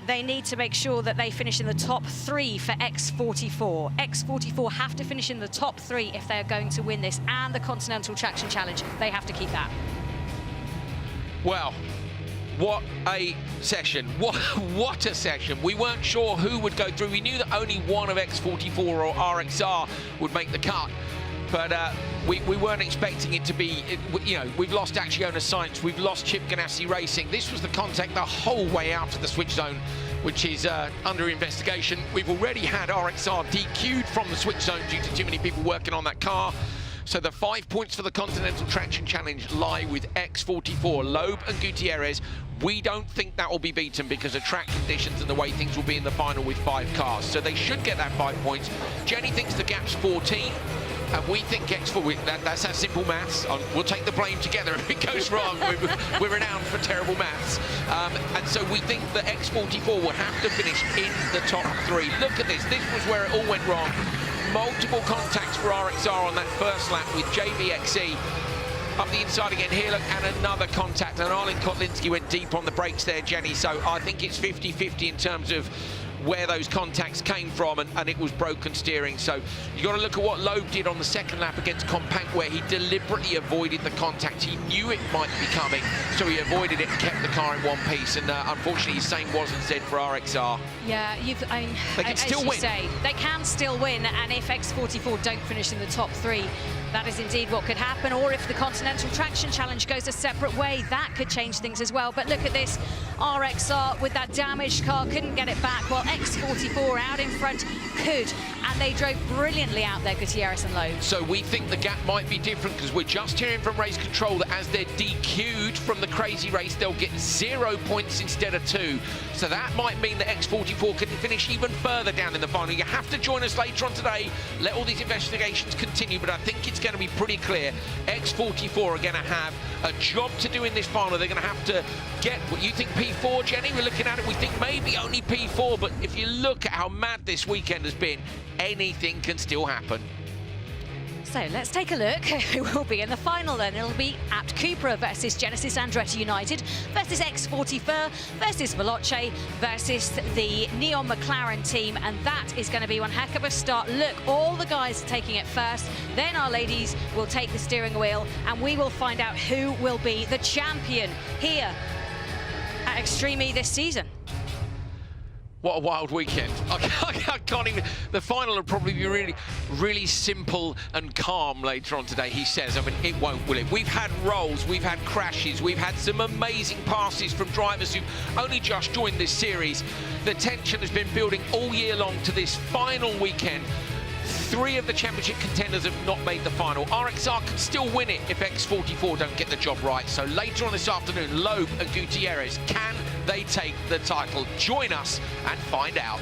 They need to make sure that they finish in the top 3 for X44. X44 have to finish in the top 3 if they're going to win this, and the Continental Traction Challenge, they have to keep that. Well, what a session. What a session. We weren't sure who would go through. We knew that only one of X44 or RXR would make the cut. But we weren't expecting it to be, we've lost Acciona Science, we've lost Chip Ganassi Racing. This was the contact the whole way out of the switch zone, which is under investigation. We've already had RXR DQ'd from the switch zone due to too many people working on that car. So the 5 points for the Continental Traction Challenge lie with X44, Loeb and Gutierrez. We don't think that will be beaten because of track conditions and the way things will be in the final with 5 cars. So they should get that 5 points. Jenny thinks the gap's 14. And we think X4, that's our simple maths. We'll take the blame together if it goes wrong. We're renowned for terrible maths. And so we think that X44 will have to finish in the top 3. Look at this. This was where it all went wrong. Multiple contacts for RXR on that first lap with JVXE. Up the inside again here, look, and another contact. And Arlen Kotlinski went deep on the brakes there, Jenny. So I think it's 50-50 in terms of where those contacts came from, and it was broken steering. So you got to look at what Loeb did on the second lap against Compact, where he deliberately avoided the contact. He knew it might be coming, so he avoided it and kept the car in one piece. And unfortunately, the same wasn't said for RXR. Yeah, they can still win. They can still win, and if X44 don't finish in the top 3, that is indeed what could happen. Or if the Continental Traction Challenge goes a separate way, that could change things as well. But look at this, RXR with that damaged car couldn't get it back, while X44 out in front could, and they drove brilliantly out there, Gutierrez and Loeb. So we think the gap might be different, because we're just hearing from race control that as they're DQ'd from the crazy race, they'll get 0 points instead of 2. So that might mean that X44 can finish even further down in the final. You have to join us later on today. Let all these investigations continue, but I think it's going to be pretty clear. X44 are going to have a job to do in this final. They're going to have to get, what you think, P4, Jenny? We're looking at it, we think maybe only P4, but if you look at how mad this weekend has been, anything can still happen. So let's take a look who will be in the final then. It'll be Abt Cupra versus Genesis Andretti United versus X44 versus Veloce versus the Neon McLaren team, and that is going to be one heck of a start. Look, all the guys are taking it first, then our ladies will take the steering wheel, and we will find out who will be the champion here at Extreme E this season. What a wild weekend. I can't even... The final will probably be really, really simple and calm later on today, he says. I mean, it won't, will it? We've had rolls, we've had crashes, we've had some amazing passes from drivers who've only just joined this series. The tension has been building all year long to this final weekend. 3 of the championship contenders have not made the final. RXR could still win it if X44 don't get the job right. So later on this afternoon, Loeb and Gutierrez, can they take the title? Join us and find out.